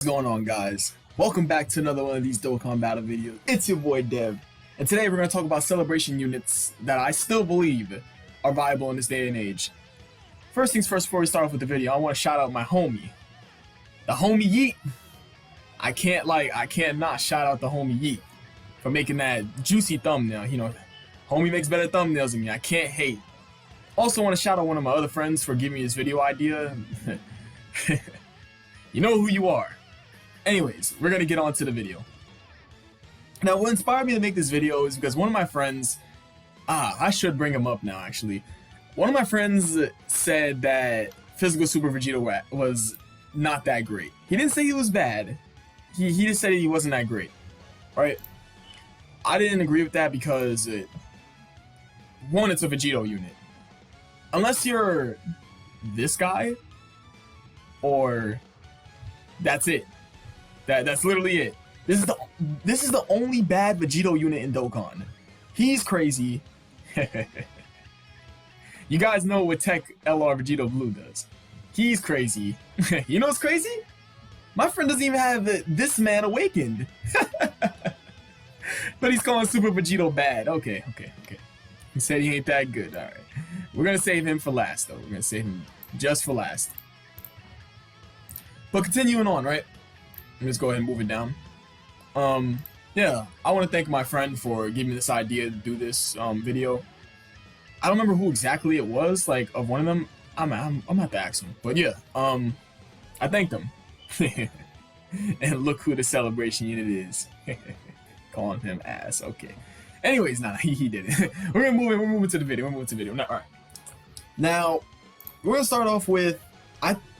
What's going on, guys? Welcome back to another one of these Dokkan battle videos. It's your boy Dev, and today we're going to talk about celebration units that I still believe are viable in this day and age. First things first, before we start off with the video, I want to shout out my homie, the homie Yeet. I can't not shout out the homie Yeet for making that juicy thumbnail. You know, homie makes better thumbnails than me. I can't hate. Also want to shout out one of my other friends for giving me his video idea. You know who you are. Anyways, we're gonna get on to the video. Now, what inspired me to make this video is because one of my friends, I should bring him up now actually. One of my friends said that Physical Super Vegeta was not that great. He didn't say he was bad. He just said he wasn't that great. Alright? I didn't agree with that because, one, it's a Vegito unit. Unless you're this guy, or that's it. That's literally it. This is the only bad Vegito unit in Dokkan. He's crazy. You guys know what Tech LR Vegito Blue does. He's crazy. You know what's crazy? My friend doesn't even have this man awakened. But he's calling Super Vegito bad. Okay. He said he ain't that good. Alright. We're gonna save him for last, though. We're gonna save him just for last. But continuing on, right? Let's go ahead and move it down. Yeah, I want to thank my friend for giving me this idea to do this video. I don't remember who exactly it was, like, of one of them. I'm gonna have to ask him. But yeah, I thanked him. And look who the celebration unit is. Calling him ass. Okay. Anyways, he did it. We're moving to the video. All right. Now, we're gonna start off with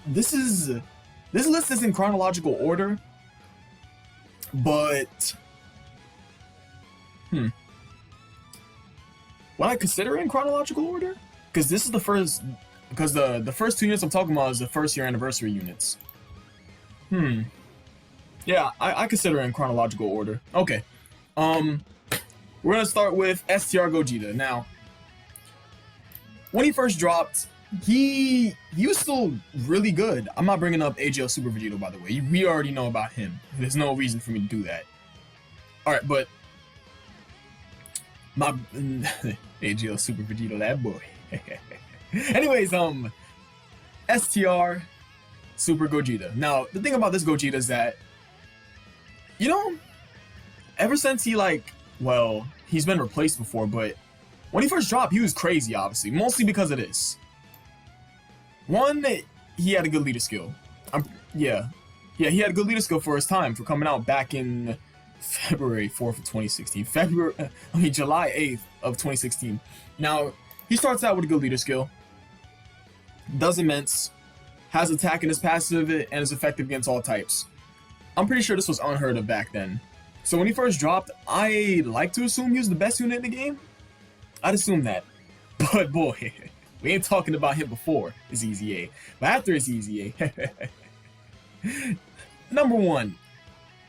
this list is in chronological order, but would I consider it in chronological order? Because this is the first, because the first two units I'm talking about is the first year anniversary units. Yeah, I consider it in chronological order. Okay. We're gonna start with STR Gogeta. Now, when he first dropped, he was still really good. I'm not bringing up AGL Super Vegito, by the way. We already know about him. There's no reason for me to do that. Alright, but my AGL Super Vegito, that boy. Anyways, STR Super Gogeta. Now, the thing about this Gogeta is that, you know, ever since he, like, well, he's been replaced before, but when he first dropped, he was crazy, obviously. Mostly because of this. One, he had a good leader skill. Yeah, he had a good leader skill for his time, for coming out back in February 4th of 2016. July 8th of 2016. Now, he starts out with a good leader skill. Does immense. Has attack in his passive, and is effective against all types. I'm pretty sure this was unheard of back then. So when he first dropped, I like to assume he was the best unit in the game. I'd assume that. But boy, we ain't talking about him before his EZA, but after his EZA. Number one,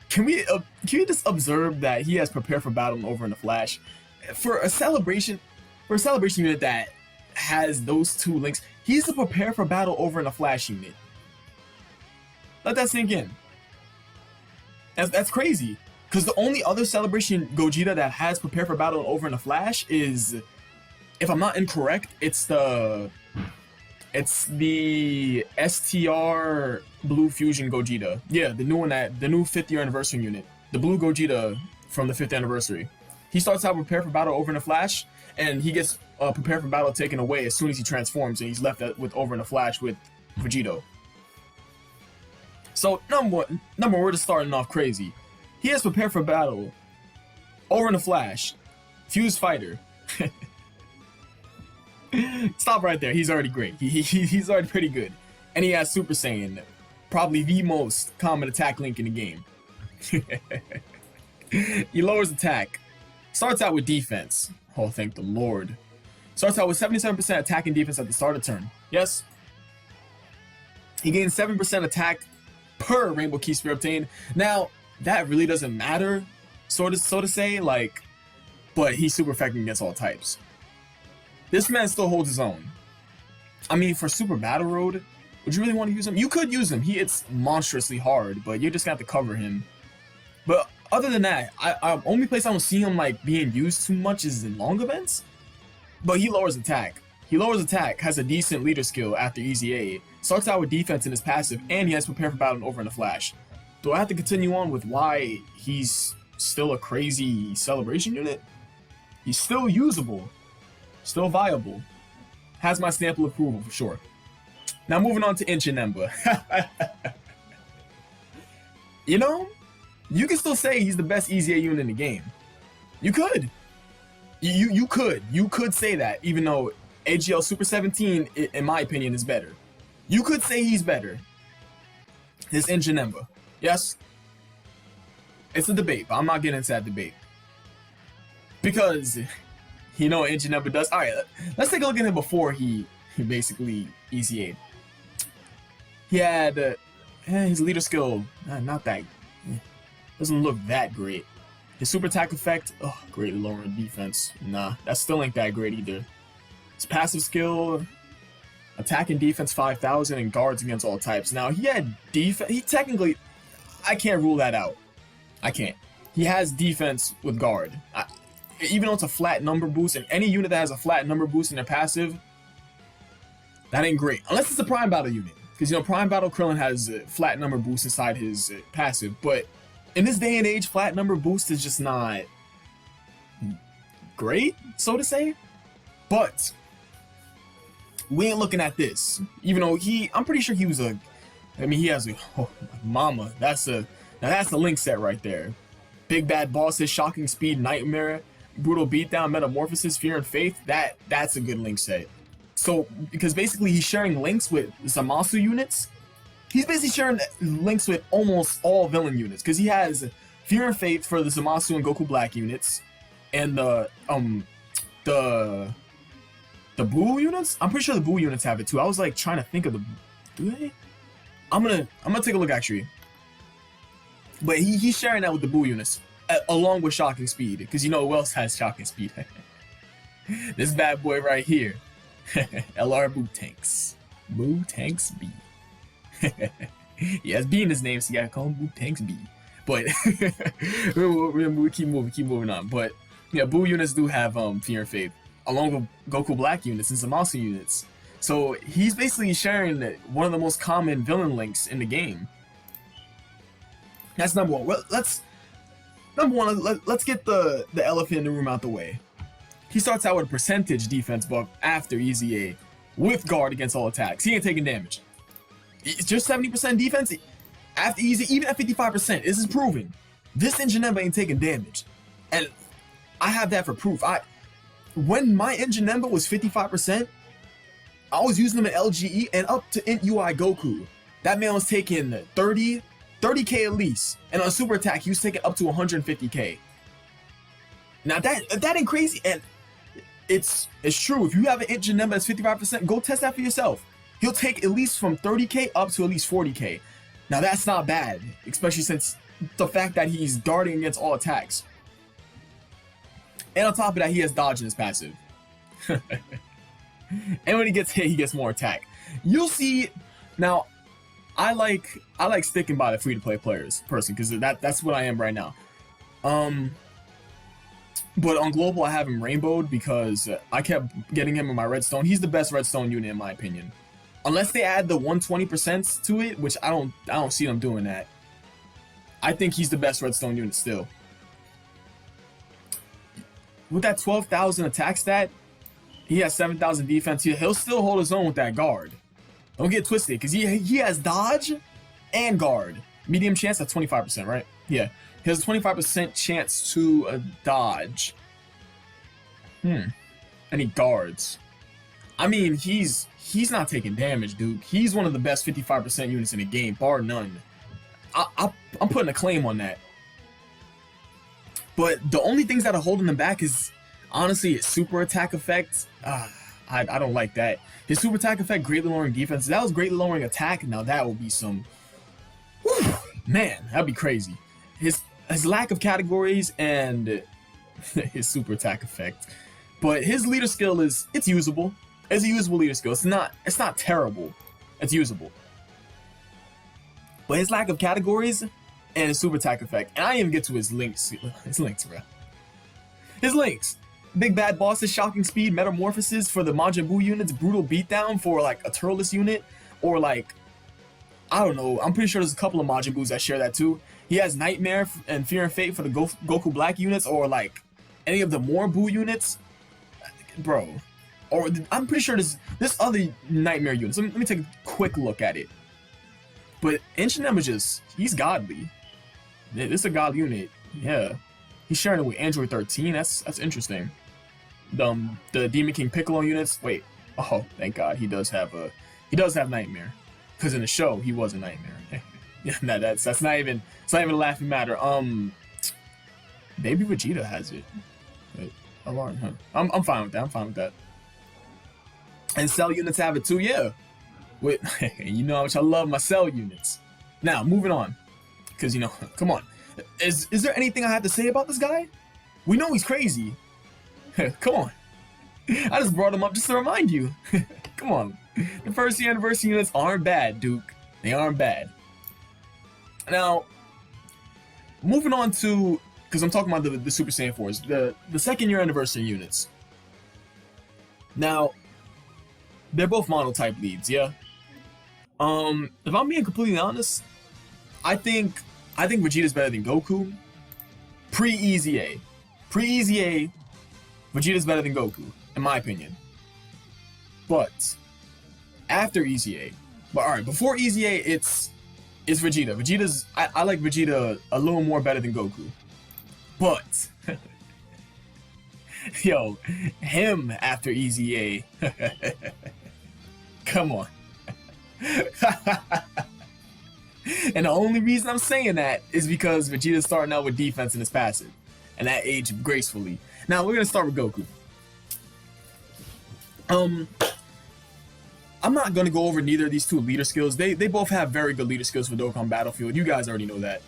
can we just observe that he has prepared for battle over in the Flash? For a celebration unit that has those two links, he's the prepare for battle over in the Flash unit. Let that sink in. That's crazy. Because the only other celebration Gogeta that has prepare for battle over in the Flash is, if I'm not incorrect, it's the STR Blue Fusion Gogeta. Yeah, the new one, the new 5th year anniversary unit. The blue Gogeta from the 5th anniversary. He starts out prepare for battle over in the Flash, and he gets prepare for battle taken away as soon as he transforms, and he's left with over in the Flash with Vegito. So number one, we're just starting off crazy. He has prepared for battle over in the Flash. Fuse Fighter. Stop right there. He's already great. He's already pretty good. And he has Super Saiyan. Probably the most common attack link in the game. He lowers attack. Starts out with defense. Oh, thank the Lord. Starts out with 77% attack and defense at the start of turn. Yes. He gains 7% attack per Rainbow Key Sphere obtained. Now, that really doesn't matter, so to say, like, but he's super effective against all types. This man still holds his own. I mean, for Super Battle Road, Would you really want to use him? You could use him. He hits monstrously hard, but you're just gonna have to cover him. But other than that, I only place I don't see him like being used too much is in long events. But he lowers attack. He lowers attack, has a decent leader skill after Easy A, starts out with defense in his passive, and he has Prepare for Battle and Over in a Flash. Do I have to continue on with why he's still a crazy celebration unit? He's still usable, still viable. Has my stamp of approval for sure. Now moving on to Inchinemba. You know, you can still say he's the best Easy A unit in the game. You could. You could say that, even though AGL Super 17, in my opinion, is better. You could say he's better. This Inchinemba. Yes? It's a debate, but I'm not getting into that debate. Because, you know what Inchinemba does? Alright, let's take a look at him before he basically Easy A'd. He had his leader skill, not that, doesn't look that great. His super attack effect, oh, greatly lowering defense. Nah, that still ain't that great either. His passive skill, attack and defense 5,000 and guards against all types. Now, he had defense, he technically, I can't rule that out. I can't. He has defense with guard. Even though it's a flat number boost, and any unit that has a flat number boost in their passive, that ain't great. Unless it's a Prime Battle unit. Because, you know, Prime Battle Krillin has a flat number boost inside his passive, but in this day and age, flat number boost is just not great, so to say. But we ain't looking at this. Even though I'm pretty sure he was he has a mama. That's the link set right there. Big Bad Bosses, Shocking Speed, Nightmare, Brutal Beatdown, Metamorphosis, Fear and Faith. That's a good link set. So because basically he's sharing links with Zamasu units. He's basically sharing links with almost all villain units, because he has Fear and Faith for the Zamasu and Goku Black units, and the Buu units. I'm pretty sure the Buu units have it too. I was like trying to think of do they? I'm gonna take a look actually. But he's sharing that with the Buu units, along with Shocking Speed, because you know who else has Shocking Speed? This bad boy right here, LR Buu Tanks, Buu Tanks B. He has B in his name, so you gotta call him Buu Tanks B. But we keep moving on. But yeah, Buu units do have Fear and Faith, along with Goku Black units and Zamasu units. So he's basically sharing one of the most common villain links in the game. That's number one. Well, let's get the elephant in the room out the way. He starts out with a percentage defense buff after Easy A, with guard against all attacks. He ain't taking damage. It's just 70% defense after Easy, even at 55%. This is proving this Inchinemba ain't taking damage, and I have that for proof. When my Inchinemba was 55%, I was using them in LGE and up to Int UI Goku. That man was taking 30k at least, and on super attack he was taking up to 150k. Now that ain't crazy, and it's true. If you have an Inchinemba that's 55%, go test that for yourself. He'll take at least from 30k up to at least 40k. Now that's not bad, especially since the fact that he's guarding against all attacks. And on top of that, he has dodge in his passive. And when he gets hit, he gets more attack. You'll see. Now, I like sticking by the free-to-play players person, because that's what I am right now. But on global, I have him rainbowed because I kept getting him in my redstone. He's the best redstone unit in my opinion. Unless they add the 120% to it, which I don't see them doing that. I think he's the best redstone unit still. With that 12,000 attack stat, he has 7,000 defense. He'll still hold his own with that guard. Don't get twisted, because he has dodge and guard. Medium chance at 25%, right? Yeah. He has a 25% chance to dodge. And he guards. I mean, he's not taking damage, dude. He's one of the best 55% units in the game, bar none. I'm putting a claim on that. But the only things that are holding him back is, honestly, his super attack effect. I don't like that. His super attack effect, greatly lowering defense. That was greatly lowering attack. Now that would be some... Whew, man, that'd be crazy. His lack of categories and his super attack effect. But his leader skill it's usable. It's a usable leader skill. It's not terrible. It's usable. But his lack of categories and his super attack effect, and I didn't even get to his links. His links, bro. His links. Big Bad Boss's shocking speed, metamorphosis for the Majin Buu units, brutal beatdown for like a Turles unit, or like, I don't know, I'm pretty sure there's a couple of Majin Buus that share that too. He has Nightmare and Fear and Fate for the Goku Black units, or like any of the more Buu units, bro. Or I'm pretty sure there's other Nightmare units. Let me take a quick look at it. But Enchinem is just, he's godly. This is a god unit, yeah. He's sharing it with Android 13. That's interesting. The Demon King Piccolo units. Wait. Oh, thank God. He does have Nightmare. Because in the show he was a Nightmare. Yeah, that's not even a laughing matter. Maybe Vegeta has it. Wait, alarm, huh? I'm fine with that. I'm fine with that. And Cell units have it too. Yeah. Wait, you know how much I love my Cell units. Now moving on, because you know, come on. Is there anything I have to say about this guy? We know he's crazy. Come on. I just brought him up just to remind you. Come on. The first year anniversary units aren't bad, Duke. They aren't bad. Now, moving on to, because I'm talking about the Super Saiyan 4s, the second year anniversary units. Now, they're both mono-type leads, yeah? If I'm being completely honest, I think Vegeta's better than Goku. Pre-EZA. Pre-EZA, Vegeta's better than Goku, in my opinion. But after EZA, but alright, before EZA, it's Vegeta. I like Vegeta a little more better than Goku. But yo, him after EZA. Come on. And the only reason I'm saying that is because Vegeta's starting out with defense in his passive, and that aged gracefully. Now we're gonna start with Goku. I'm not gonna go over neither of these two leader skills. They both have very good leader skills for Dokkan Battlefield. You guys already know that.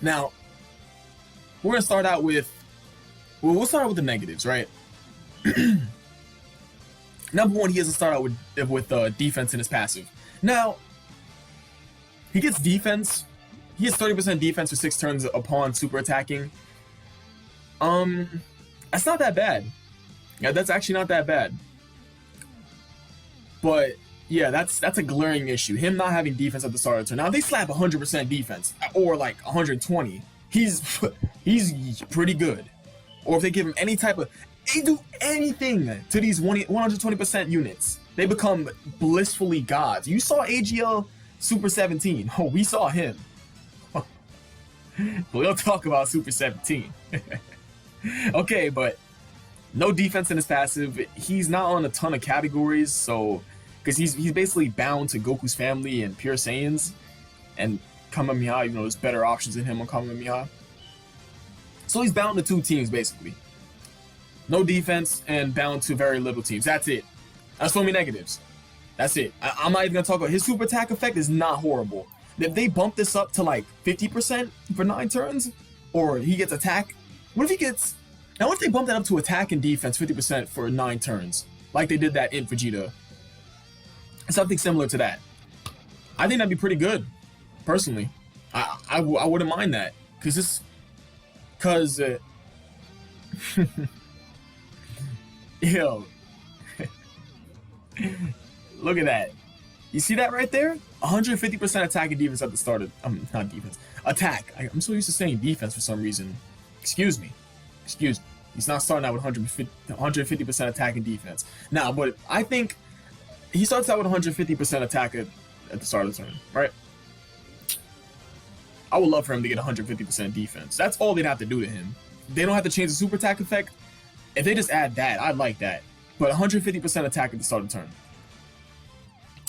Now we're gonna start out with, well, we'll start out with the negatives, right? Number one, he doesn't start out with defense in his passive. Now, he gets defense. He has 30% defense for 6 turns upon super attacking. That's not that bad. Yeah, that's actually not that bad. But yeah, that's a glaring issue. Him not having defense at the start of the turn. Now, if they slap 100% defense or like 120, he's pretty good. Or if they give him any type of, they do anything to these 120% units, they become blissfully gods. You saw AGL Super 17. Oh, we saw him. We'll talk about Super 17. Okay, but no defense in his passive. He's not on a ton of categories, so because he's basically bound to Goku's family and Pure Saiyans and Kamehameha, even though there's better options in him on Kamehameha. So he's bound to 2 teams basically. No defense and bound to very little teams. That's it. That's only negatives. That's it. I'm not even gonna talk about his super attack effect. Is not horrible. If they bump this up to like 50% for 9 turns, or he gets attack, what if he gets? Now, what if they bump that up to attack and defense 50% for 9 turns, like they did that in Vegeta? Something similar to that. I think that'd be pretty good, personally. I wouldn't mind that, cause yo, look at that. You see that right there? 150% attack and defense at the start of, not defense, attack. I'm so used to saying defense for some reason. Excuse me. He's not starting out with 150% attack and defense. Now, but I think he starts out with 150% attack at the start of the turn, right? I would love for him to get 150% defense. That's all they'd have to do to him. They don't have to change the super attack effect. If they just add that, I'd like that. But 150% attack at the start of the turn.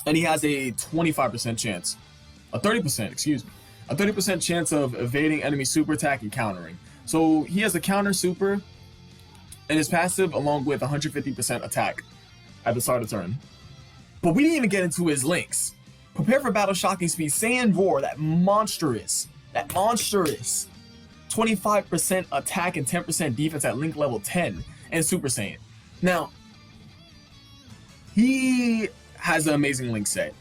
And he has a 25% chance, a 30% chance of evading enemy super attack and countering. So he has a counter super in his passive along with 150% attack at the start of the turn. But we didn't even get into his links. Prepare for battle, shocking speed, Saiyan Roar, that monstrous 25% attack and 10% defense at link level 10 and Super Saiyan. Now, he has an amazing link set.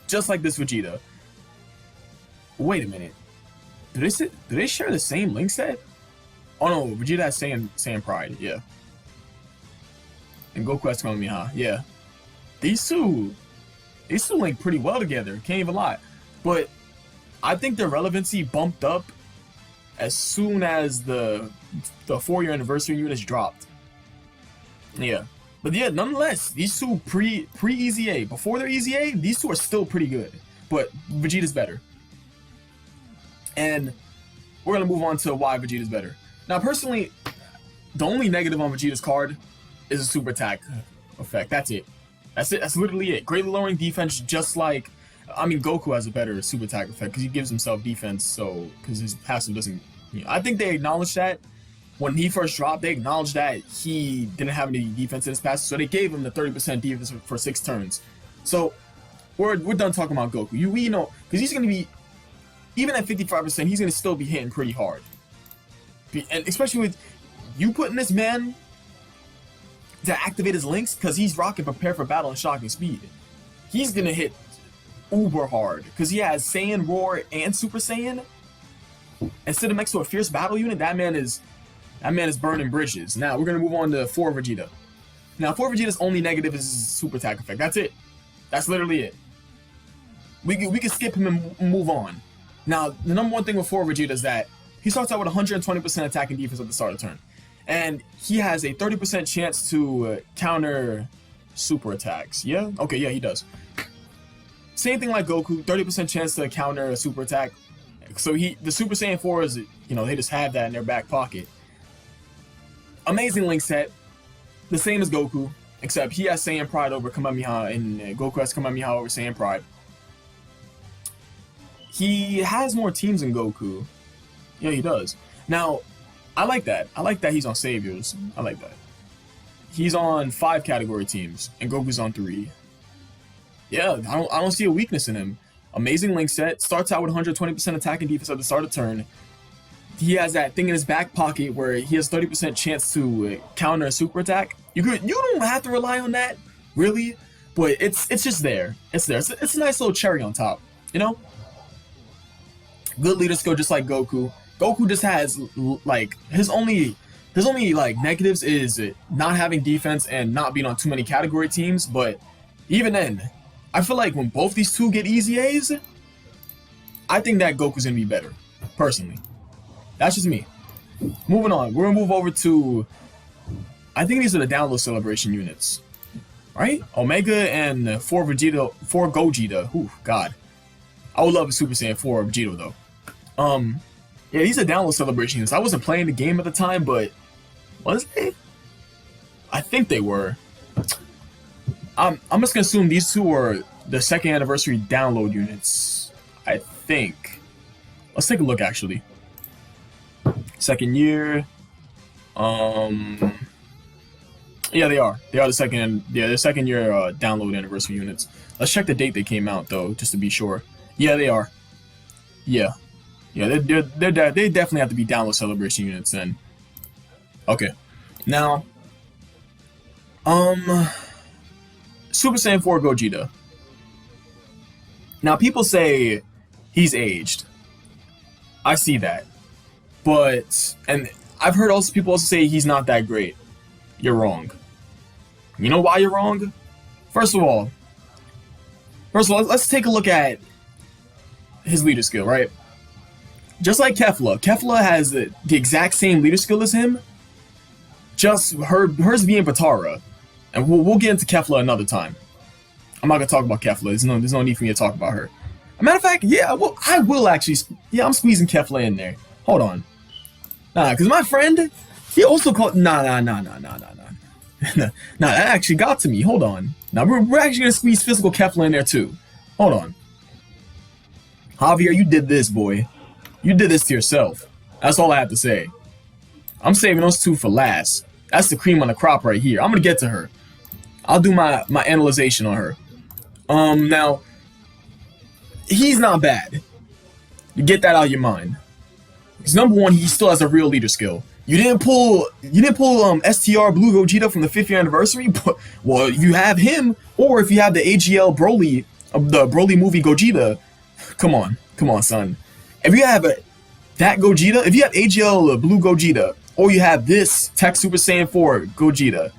just like this Vegeta. Wait a minute. Do they share the same link set? Oh no, Vegeta has Saiyan Pride, yeah. And Goku has Kamehameha, yeah. These two link pretty well together, can't even lie. But I think their relevancy bumped up as soon as the 4-year anniversary units dropped. Yeah. But yeah, nonetheless, these two pre-EZA, before their EZA, these two are still pretty good. But Vegeta's better. And we're going to move on to why Vegeta's better. Now, personally, the only negative on Vegeta's card is a super attack effect. That's it. That's literally it. Greatly lowering defense, just like... I mean, Goku has a better super attack effect because he gives himself defense, so... Because his passive doesn't... You know, I think they acknowledged that. When he first dropped, they acknowledged that he didn't have any defense in his passive, so they gave him the 30% defense for 6 turns. So, we're done talking about Goku. We know... Because he's going to be... Even at 55%, he's going to still be hitting pretty hard. And especially with you putting this man to activate his links, because he's rocking Prepare for Battle and Shocking Speed. He's going to hit uber hard, because he has Saiyan, Roar, and Super Saiyan. And sit him next to a Fierce Battle unit, that man is burning bridges. Now, we're going to move on to 4 Vegeta. Now, 4 Vegeta's only negative is his super attack effect. That's it. That's literally it. We can skip him and move on. Now, the number one thing with 4 Vegeta is that he starts out with 120% attack and defense at the start of the turn. And he has a 30% chance to counter super attacks. Yeah? Okay, yeah, he does. Same thing like Goku, 30% chance to counter a super attack. So the Super Saiyan 4s, you know, they just have that in their back pocket. Amazing link set. The same as Goku, except he has Saiyan Pride over Kamehameha, and Goku has Kamehameha over Saiyan Pride. He has more teams than Goku. Yeah, he does. Now, I like that. I like that he's on Saviors. I like that. He's on 5 category teams, and Goku's on 3. Yeah, I don't see a weakness in him. Amazing link set. Starts out with 120% attack and defense at the start of the turn. He has that thing in his back pocket where he has 30% chance to counter a super attack. You don't have to rely on that, really, but it's just there. It's there. It's a nice little cherry on top, you know? Good leader skill, just like Goku. Goku just has like his only like negatives is not having defense and not being on too many category teams. But even then, I feel like when both these two get easy A's, I think that Goku's gonna be better. Personally, that's just me. Moving on, we're gonna move over to. I think these are the download celebration units, right? Omega and 4 Vegeta, 4 Gogeta. Ooh, God, I would love a Super Saiyan 4 Vegeta though. Yeah, these are download celebrations. I wasn't playing the game at the time, but was they? I think they were. I'm just gonna assume these two are the 2nd anniversary download units. I think. Let's take a look actually. 2nd year. Yeah, they are. They are the second. Yeah, the 2nd year download anniversary units. Let's check the date they came out though, just to be sure. Yeah, they are. Yeah. Yeah, they definitely have to be download celebration units then. Okay. Now, Super Saiyan 4 Gogeta. Now, people say he's aged. I see that. But, and I've heard also people also say he's not that great. You're wrong. You know why you're wrong? First of all, let's take a look at his leader skill, right? Just like Kefla has the exact same leader skill as him, just hers being Batara. And we'll get into Kefla another time. I'm not gonna talk about Kefla. There's no need for me to talk about her. As a matter of fact, yeah, I will actually. Yeah, I'm squeezing Kefla in there. Hold on. Nah, because my friend, he also called. Nah. Nah, that actually got to me. Hold on. Now we're actually gonna squeeze physical Kefla in there too. Hold on. Javier, you did this, boy. You did this to yourself. That's all I have to say. I'm saving those two for last. That's the cream on the crop right here. I'm gonna get to her. I'll do my analyzation on her. Now, he's not bad. You get that out of your mind. Because number one, he still has a real leader skill. You didn't pull STR Blue Gogeta from the 5th year anniversary, but well, you have him, or if you have the AGL Broly of the Broly movie Gogeta. Come on, son. If you have that Gogeta, if you have AGL Blue Gogeta, or you have this Tech Super Saiyan 4 Gogeta,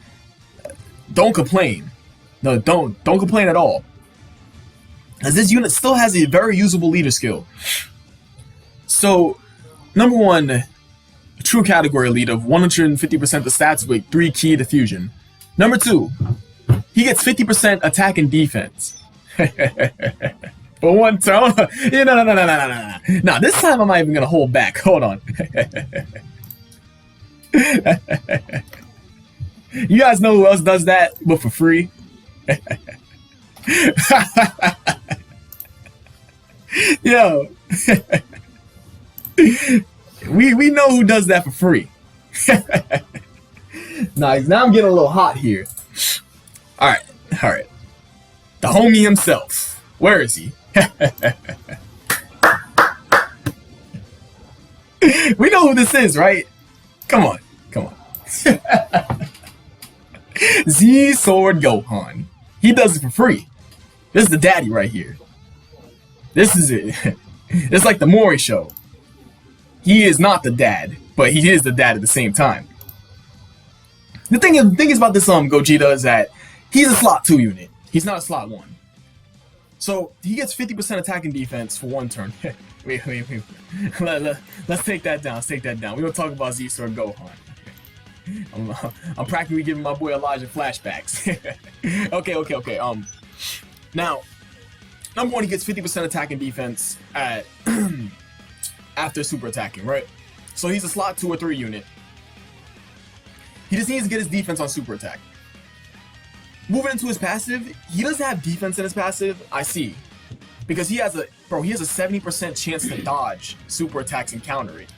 don't complain. No, don't complain at all. As this unit still has a very usable leader skill. So, number one, true category lead of 150% the stats with 3 key to fusion. Number two, he gets 50% attack and defense. For one turn. No. Nah, this time I'm not even gonna hold back. Hold on. You guys know who else does that, but for free? Yo. we know who does that for free. Nice. Now I'm getting a little hot here. Alright. The homie himself. Where is he? We know who this is, right? Come on. Z Sword Gohan. He does it for free. This is the daddy right here. This is it. It's like the Maury show. He is not the dad, but he is the dad at the same time. The thing is about this Gogeta is that he's a slot 2 unit. He's not a slot 1. So he gets 50% attack and defense for 1 turn. wait. Let's take that down. We're gonna talk about Z Sword Gohan. I'm practically giving my boy Elijah flashbacks. Okay. Now, number 1, he gets 50% attack and defense at after super attacking, right? So he's a slot 2 or 3 unit. He just needs to get his defense on super attack. Moving into his passive, he doesn't have defense in his passive. I see, because he has a 70% chance to dodge super attacks and counter it.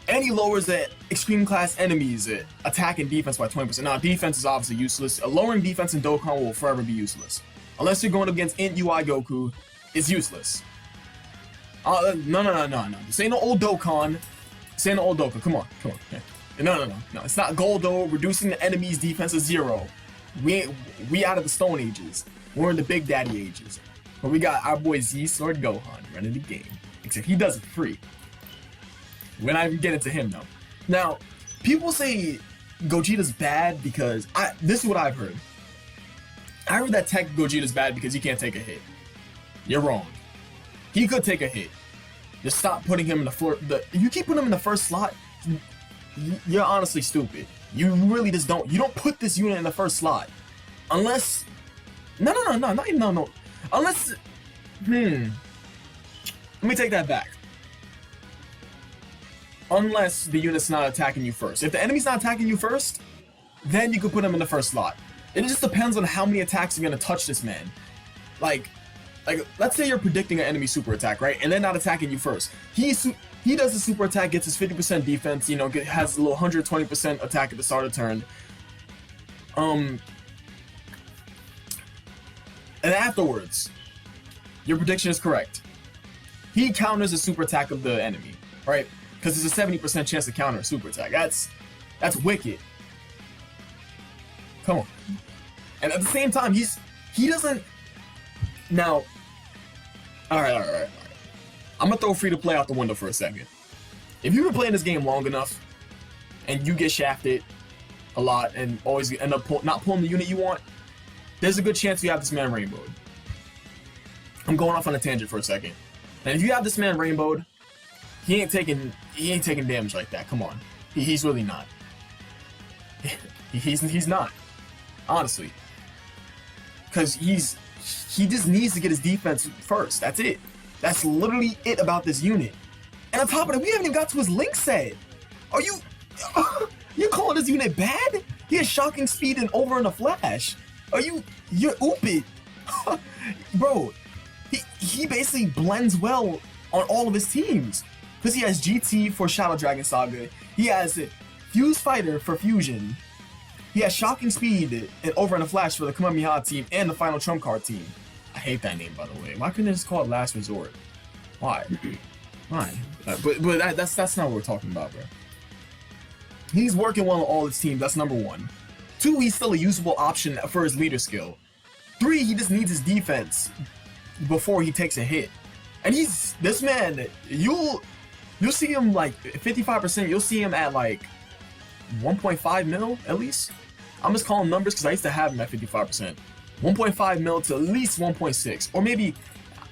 And he lowers the extreme class enemies attack and defense by 20%. Now, defense is obviously useless. Lowering defense in Dokkan will forever be useless. Unless you're going up against Int UI Goku, it's useless. No. This ain't no old Dokkan. Come on. No. It's not Goldo reducing the enemy's defense to 0. We out of the Stone Ages. We're in the Big Daddy Ages. But we got our boy Z Sword Gohan running the game. Except he does it for free. We're not even getting to him though. Now, people say Gogeta's bad because this is what I've heard. I heard that Tech Gogeta's bad because he can't take a hit. You're wrong. He could take a hit. Just stop putting him in the floor. If you keep putting him in the first slot, you're honestly stupid. You really just don't. You don't put this unit in the first slot, unless. No. Unless. Let me take that back. Unless the unit's not attacking you first. If the enemy's not attacking you first, then you could put him in the first slot. It just depends on how many attacks are gonna touch this man. Like, let's say you're predicting an enemy super attack, right? And they're not attacking you first. He does the super attack, gets his 50% defense, has a little 120% attack at the start of turn. And afterwards, your prediction is correct. He counters the super attack of the enemy, right? Because there's a 70% chance to counter a super attack. That's wicked. Come on. And at the same time, he doesn't. Now, all right. I'm gonna throw free to play out the window for a second. If you've been playing this game long enough, and you get shafted a lot, and always end up not pulling the unit you want, there's a good chance you have this man rainbowed. I'm going off on a tangent for a second. And if you have this man rainbowed, he ain't taking damage like that. Come on, he's really not. He's not, honestly, because he just needs to get his defense first. That's it. That's literally it about this unit. And on top of that, we haven't even got to his link set. Are you calling this unit bad? He has shocking speed and over in a flash. You're ooped. Bro, he basically blends well on all of his teams. Because he has GT for Shadow Dragon Saga. He has Fuse Fighter for Fusion. He has Shocking Speed and Over in a Flash for the Kamehameha team and the Final Trump Card team. I hate that name, by the way. Why couldn't they just call it Last Resort? Why? But that's not what we're talking about, bro. He's working well on all his teams. That's number 1. 2, he's still a usable option for his leader skill. 3, he just needs his defense before he takes a hit. And this man, you'll see him like 55%, you'll see him at like 1.5 mil at least. I'm just calling numbers because I used to have him at 55%. 1.5 mil to at least 1.6, or maybe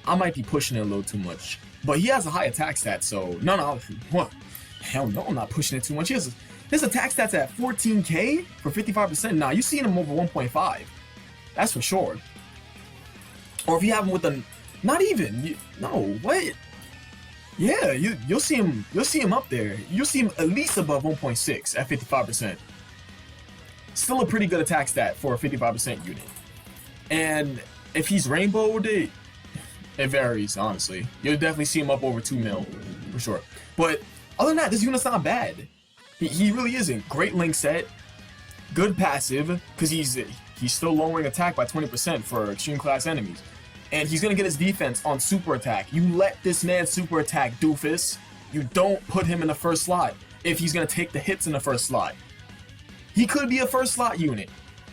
I might be pushing it a little too much. But he has a high attack stat, so no, what? Hell no, I'm not pushing it too much. His attack stats at 14k for 55%. Nah, you seen him over 1.5. That's for sure. Or if you have him with a, not even, no, what? Yeah, you'll see him up there. You'll see him at least above 1.6 at 55%. Still a pretty good attack stat for a 55% unit. And if he's rainbowed, it varies, honestly. You'll definitely see him up over 2 mil, for sure. But other than that, this unit's not bad. He really isn't. Great link set, good passive, because he's still lowering attack by 20% for extreme class enemies. And he's going to get his defense on super attack. You let this man super attack, doofus. You don't put him in the first slot if he's going to take the hits in the first slot. He could be a first slot unit,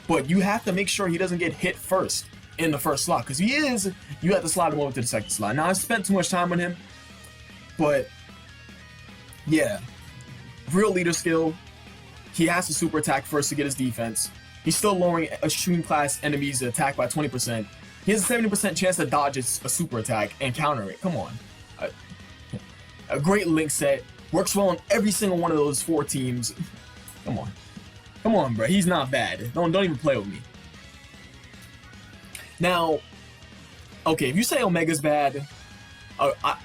but you have to make sure he doesn't get hit first in the first slot, because he is, you have to slide him over to the second slot. Now, I spent too much time on him, but yeah, real leader skill. He has to super attack first to get his defense. He's still lowering extreme class enemies' attack by 20%. He has a 70% chance to dodge a super attack and counter it. Come on. A great link set. Works well on every single one of those 4 teams. Come on. Come on, bro. He's not bad. Don't even play with me. Now, okay, if you say Omega's bad,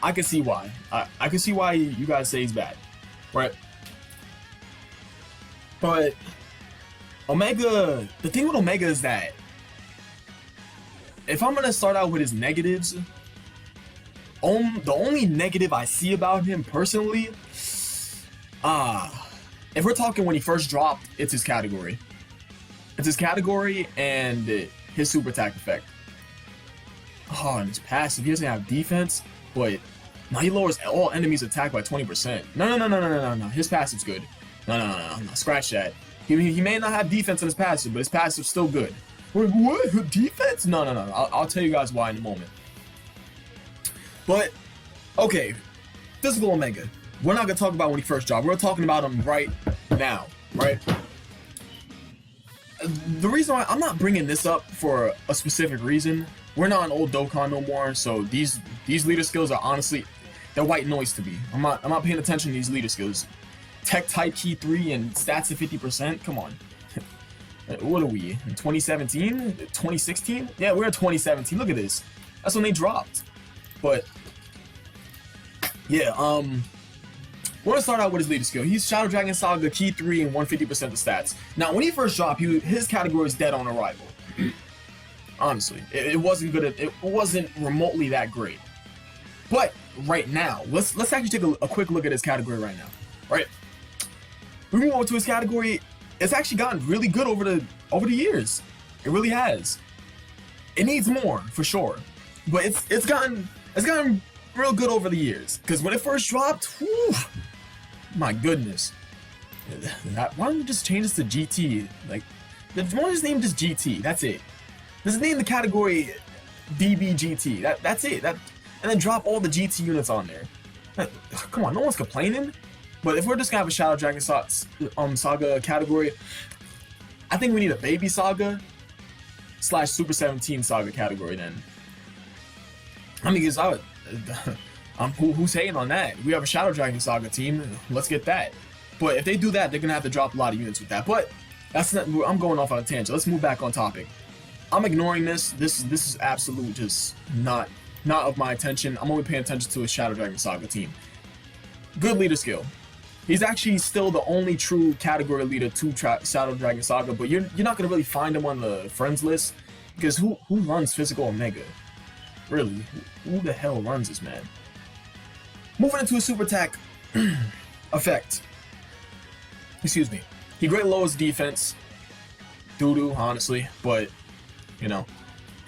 I can see why. I can see why you guys say he's bad, right? But Omega, the thing with Omega is that if I'm gonna start out with his negatives, the only negative I see about him personally, if we're talking when he first dropped, it's his category. It's his category and his super attack effect. Oh, and his passive, he doesn't have defense, but now he lowers all enemies' attack by 20%. No. His passive's good. No. Scratch that. He may not have defense in his passive, but his passive's still good. Wait, what? Defense? No. I'll tell you guys why in a moment. But, okay, physical Omega. We're not going to talk about when he first dropped. We're talking about him right now, right? The reason why I'm not bringing this up for a specific reason, we're not an old Dokkan no more, so these leader skills are honestly, they're white noise to me. I'm not paying attention to these leader skills. Tech type key 3 and stats at 50%? Come on. What are we, in 2017? 2016? Yeah, we're in 2017. Look at this. That's when they dropped. But, yeah, we're gonna start out with his leader skill. He's Shadow Dragon Saga key 3 and 150% of stats. Now, when he first dropped, his category is dead on arrival. Honestly, it wasn't good. It wasn't remotely that great. But right now, let's actually take a quick look at his category right now. Right, we move over to his category. It's actually gotten really good over the years. It really has. It needs more for sure, but it's gotten real good over the years. Because when it first dropped, whew, my goodness, why don't you just change this to GT? Like, why don't you just name this GT? That's it. Just name the category DBGT. That's it. And then drop all the GT units on there. Come on, no one's complaining. But if we're just gonna have a Shadow Dragon Saga category, I think we need a Baby Saga / Super 17 Saga category then. I mean, because who's hating on that? We have a Shadow Dragon Saga team. Let's get that. But if they do that, they're gonna have to drop a lot of units with that. But that's not. I'm going off on a tangent. Let's move back on topic. I'm ignoring this. This is absolute just not of my attention. I'm only paying attention to a Shadow Dragon Saga team. Good leader skill. He's actually still the only true category leader to Shadow Dragon Saga, but you're not gonna really find him on the friends list because who runs physical Omega? Really, who the hell runs this man? Moving into a super attack effect. Excuse me. He greatly lowers defense. Doo-doo, honestly, but you know,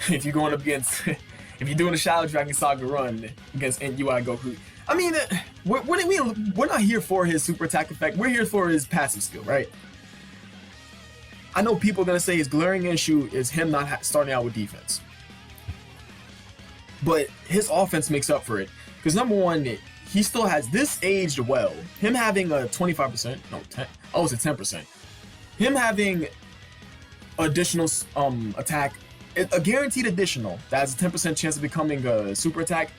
if you're going up against, if you're doing a Shadow Dragon Saga run against UI Goku. I mean, we're not here for his super attack effect. We're here for his passive skill, right? I know people are gonna say his glaring issue is him not starting out with defense, but his offense makes up for it. Because number one, he still has this aged well. Him having a 25%, no 10, oh it's a 10%. Him having additional attack, a guaranteed additional that has a 10% chance of becoming a super attack.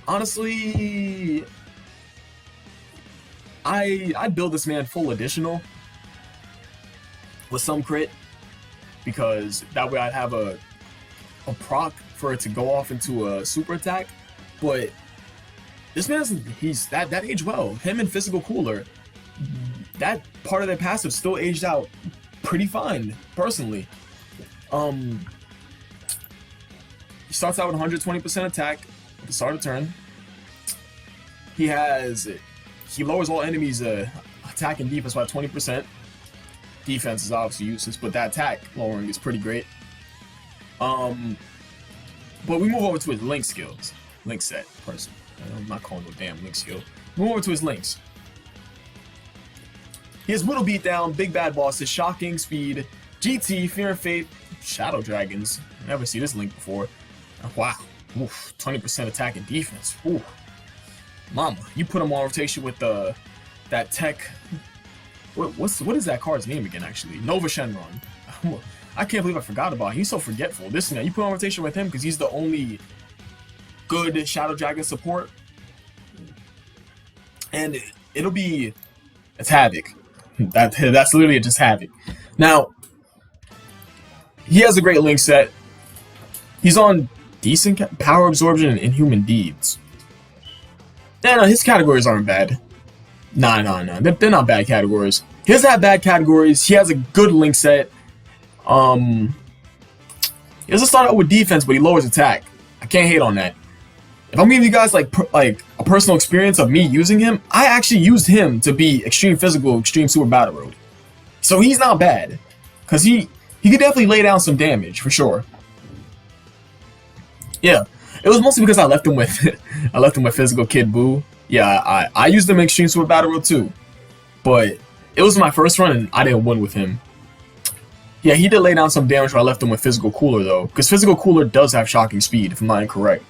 Honestly, I'd build this man full additional with some crit, because that way I'd have a proc for it to go off into a super attack. But this man's that aged well. Him and Physical Cooler, that part of their passive still aged out pretty fine, personally. He starts out with 120% attack at the start of turn. He lowers all enemies' attack and defense by 20%. Defense is obviously useless, but that attack lowering is pretty great. But we move over to his link skills. Link set, person. I'm not calling no damn link skill. Move over to his links. He has Whittle Beatdown, Big Bad Bosses, Shocking Speed, GT, Fear and Faith, Shadow Dragons. Never see this link before. Wow. Oof, 20% attack and defense. Ooh. Mama, you put him on rotation with that tech. What is that card's name again? Actually, Nova Shenron. I can't believe I forgot about him. He's so forgetful. This man, you put on rotation with him because he's the only good Shadow Dragon support, and it's Havoc. That's literally just Havoc. Now, he has a great link set. He's on decent power absorption and inhuman deeds. No, his categories aren't bad. Nah. They're not bad categories. He doesn't have bad categories. He has a good link set. He doesn't start out with defense, but he lowers attack. I can't hate on that. If I'm giving you guys like a personal experience of me using him, I actually used him to be extreme physical, extreme super battle road. So he's not bad, cause he could definitely lay down some damage for sure. Yeah, it was mostly because I left him with physical Kid Buu. Yeah, I used him in extreme super battle road too, but it was my first run and I didn't win with him. Yeah, he did lay down some damage when I left him with Physical Cooler though, because Physical Cooler does have Shocking Speed, if I'm not incorrect.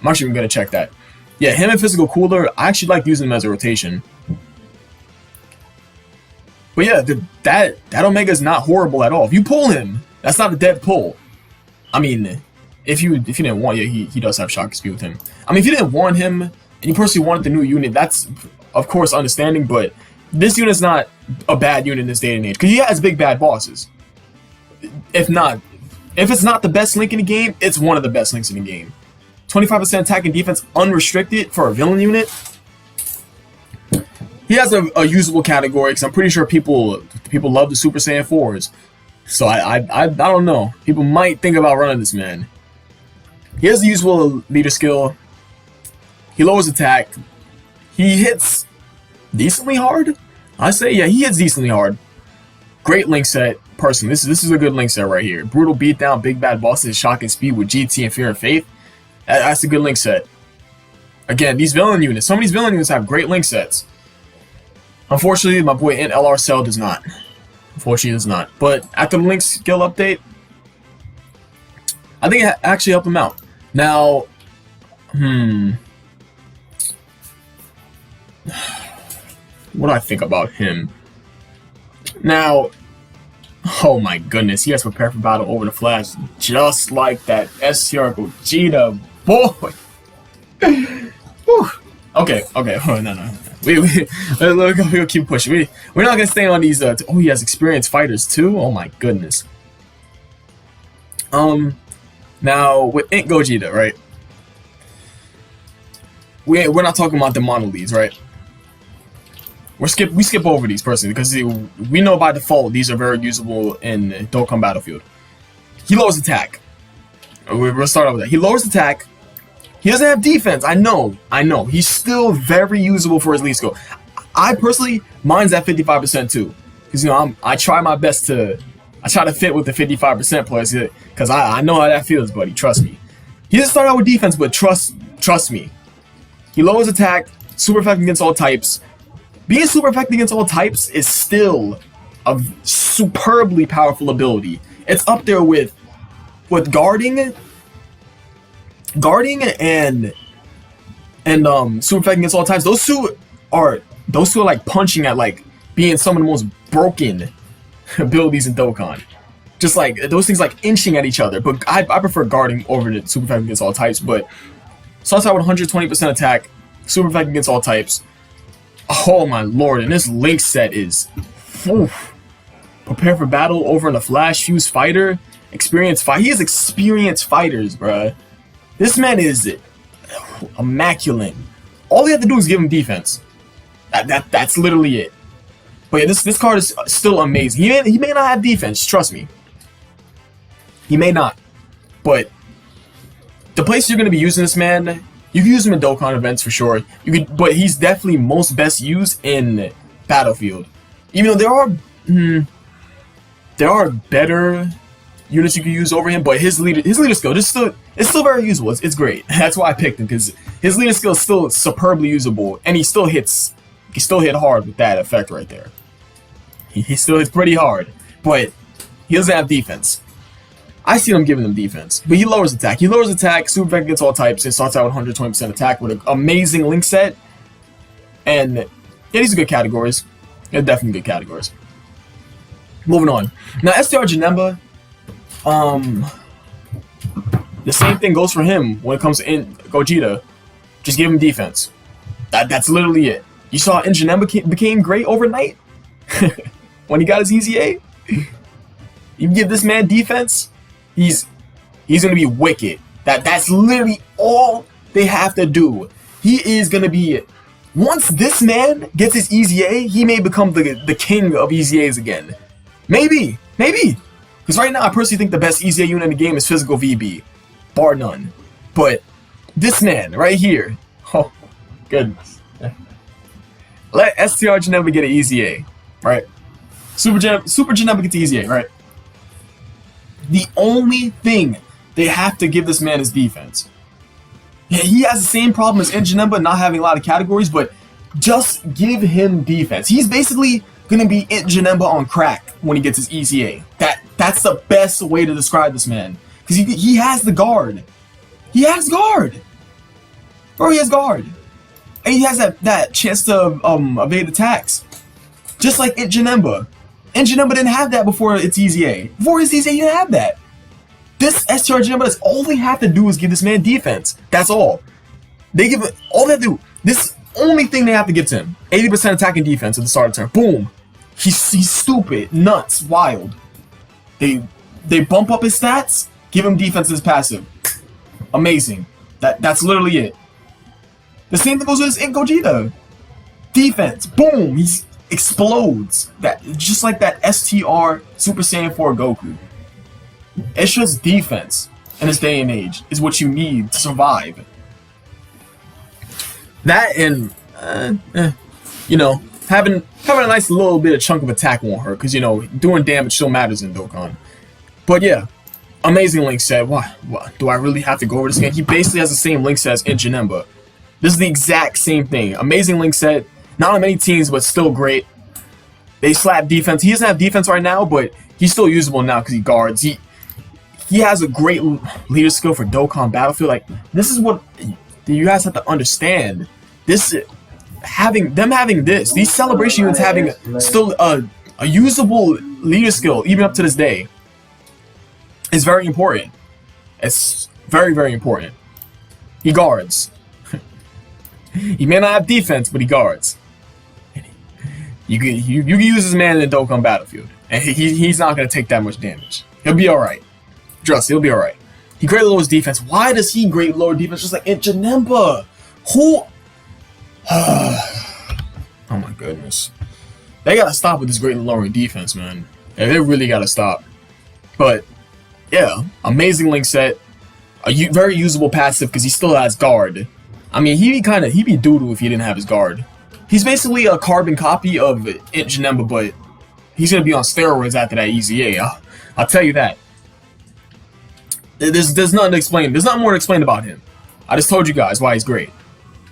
I'm actually even gonna check that. Yeah, him and Physical Cooler, I actually like using them as a rotation. But yeah, that Omega's not horrible at all. If you pull him, that's not a dead pull. I mean, if you didn't want, yeah, he does have Shocking Speed with him. I mean, if you didn't want him and you personally wanted the new unit, that's of course understanding. But this unit's not a bad unit in this day and age because he has big bad bosses. If it's not the best link in the game, it's one of the best links in the game. 25% attack and defense unrestricted for a villain unit. He has a usable category because I'm pretty sure people love the Super Saiyan 4s. So I don't know. People might think about running this man. He has the usable leader skill. He lowers attack. He hits decently hard. I say, yeah, he hits decently hard. Great link set. Personally, this is a good link set right here. Brutal Beatdown, Big Bad Bosses, Shocking Speed with GT and Fear and Faith. That's a good link set. Again, these villain units, some of these villain units have great link sets. Unfortunately, my boy LR Cell does not. Unfortunately, does not. But after the link skill update, I think it actually helped him out. Now, what do I think about him? Now, oh my goodness, he has prepared for battle over the flash, just like that STR Gogeta, boy. Okay, no. We'll keep pushing. We're not gonna stay on these. Oh, he has experienced fighters too. Oh my goodness. Now with Ink Gogeta, right? We're not talking about the monoliths, right? We skip over these personally because we know by default these are very usable in Dokkan Battlefield. He lowers attack. We'll start out with that. He lowers attack. He doesn't have defense. I know. He's still very usable for his lead skill. I personally, mine's at 55% too, because I try my best to. I try to fit with the 55% players because I know how that feels, buddy. Trust me. He doesn't start out with defense, but trust me. He lowers attack, super effective against all types. Being super effective against all types is still a superbly powerful ability. It's up there with guarding and super effective against all types. Those two are like punching at like being some of the most broken abilities in Dokkan. Just like those things like inching at each other. But I prefer guarding over the super effective against all types. But starts out with 120% attack, super effective against all types. Oh my lord! And this Link set is prepare for battle over in a flash, fuse fighter, experienced fight. He has experienced fighters, bruh. This man is immaculate. All they have to do is give him defense. That's literally it. But yeah, this card is still amazing. He may not have defense, trust me. He may not. But the place you're gonna be using this man, you can use him in Dokkan events for sure. But he's definitely most best used in Battlefield. Even though there are better units you can use over him, but his leader skill it's still very usable. It's great. That's why I picked him, because his leader skill is still superbly usable, and he still hit hard with that effect right there. He still hits pretty hard, but he doesn't have defense. I see him giving him defense, but he lowers attack. He lowers attack, super effective against all types, and starts out with 120% attack with an amazing Link set. And yeah, these are good categories. They're definitely good categories. Moving on. Now, STR Janemba, the same thing goes for him when it comes to Gogeta. Just give him defense. That's literally it. You saw Janemba became great overnight when he got his EZA. You give this man defense, he's gonna be wicked. That's literally all they have to do. He is gonna be. Once this man gets his EZA, he may become the king of EZAs again. Maybe. Because right now, I personally think the best EZA unit in the game is Physical VB. Bar none. But this man right here, oh, goodness. Let STR Janemba get an EZA, right? Super Janemba gets EZA, right? The only thing they have to give this man is defense. Yeah, he has the same problem as Janemba, not having a lot of categories, but just give him defense. He's basically gonna be Janemba on crack when he gets his EZA. That's the best way to describe this man, because he has the guard. He has guard, bro. He has guard, and he has that chance to evade attacks, just like Janemba. Janemba didn't have that before its EZA. Before his EZA, he didn't have that. This STR Janemba, that's all they have to do is give this man defense. That's all. They give it all they have to do. This only thing they have to give to him: 80% attack and defense at the start of the turn. Boom. He's stupid, nuts, wild. They bump up his stats, give him defense as passive. Amazing. That's literally it. The same thing goes with his Gogeta. Defense. Boom. He explodes. Just like that STR Super Saiyan 4 Goku. It's just defense in this day and age is what you need to survive. That and you know, having a nice little bit of chunk of attack won't hurt, because you know, doing damage still matters in Dokkan. But yeah, amazing Link set. What do I really have to go over this again? He basically has the same Link set as Janemba. This is the exact same thing. Amazing Link set. Not on many teams, but still great. They slap defense. He doesn't have defense right now, but he's still usable now because he guards. He has a great leader skill for Dokkan Battlefield. Like, this is what you guys have to understand. These celebration units having still a usable leader skill even up to this day is very important. It's very, very important. He guards. He may not have defense, but he guards. You can use this man in the Dokkan Battlefield, and he's not gonna take that much damage. He'll be all right. Trust, he'll be all right. He greatly lowers defense. Why does he greatly lower defense just like Janemba? Who? Oh my goodness. They gotta stop with this greatly lowering defense, man. Yeah, they really gotta stop. But yeah, amazing Link set. A very usable passive because he still has guard. I mean, he'd be doo-doo if he didn't have his guard. He's basically a carbon copy of Janemba, but he's gonna be on steroids after that EZA. I'll tell you that. There's nothing to explain. There's not more to explain about him. I just told you guys why he's great.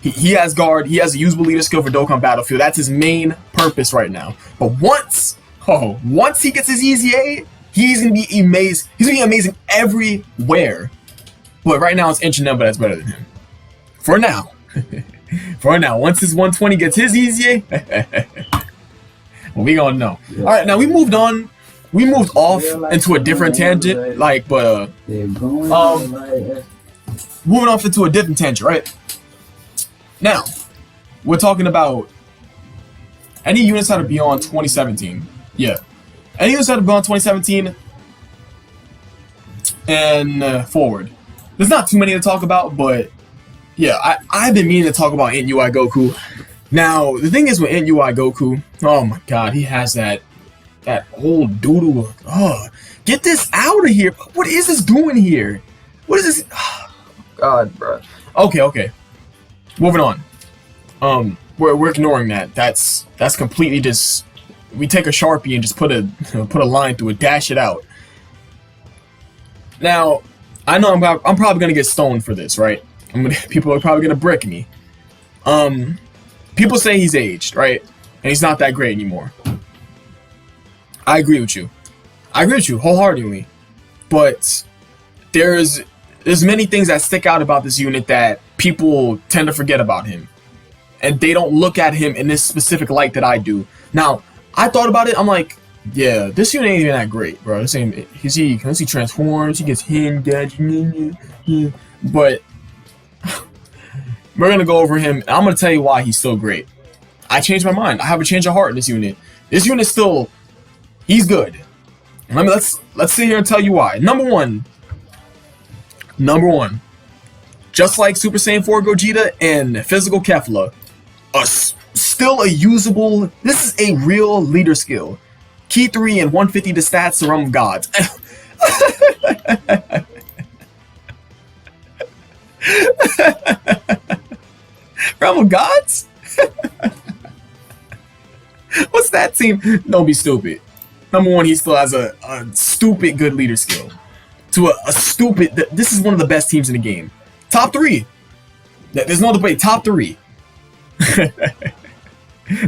He has guard. He has a usable leader skill for Dokkan Battlefield. That's his main purpose right now. But once Oh, once he gets his EZA, he's gonna be amazing. He's gonna be amazing everywhere. But right now it's Inch and Number that's better than him. For now. For now. Once his 120 gets his EZA, well, we gonna know. Alright, now we moved on. We moved off into a different tangent. Moving off into a different tangent, right? Now, we're talking about any units that are beyond 2017. Yeah. Any units that are beyond 2017 and forward. There's not too many to talk about, but yeah, I've been meaning to talk about Int UI Goku. Now, the thing is with Int UI Goku, oh my god, he has that old doodle. Oh, get this out of here. What is this doing here? What is this? Oh, god, bro. Okay. Moving on. We're ignoring that. That's completely just. We take a Sharpie and just put a line through it, dash it out. Now, I know I'm probably gonna get stoned for this, right? People are probably gonna brick me. People say he's aged, right? And he's not that great anymore. I agree with you. I agree with you wholeheartedly. But there's many things that stick out about this unit that people tend to forget about him. And they don't look at him in this specific light that I do. Now, I thought about it, I'm like, yeah, this unit ain't even that great, bro. This ain't, once he transforms, he gets him, but we're gonna go over him, and I'm gonna tell you why he's still great. I changed my mind. I have a change of heart in this unit. This unit's still, he's good. Let's sit here and tell you why. Number one, just like Super Saiyan 4 Gogeta and Physical Kefla, still a usable, this is a real leader skill. Key 3 and 150 to stats, the Realm of Gods. Realm of Gods? What's that team? Don't be stupid. Number one, he still has a stupid good leader skill. To a stupid, this is one of the best teams in the game. Top 3. There's no debate. Top 3.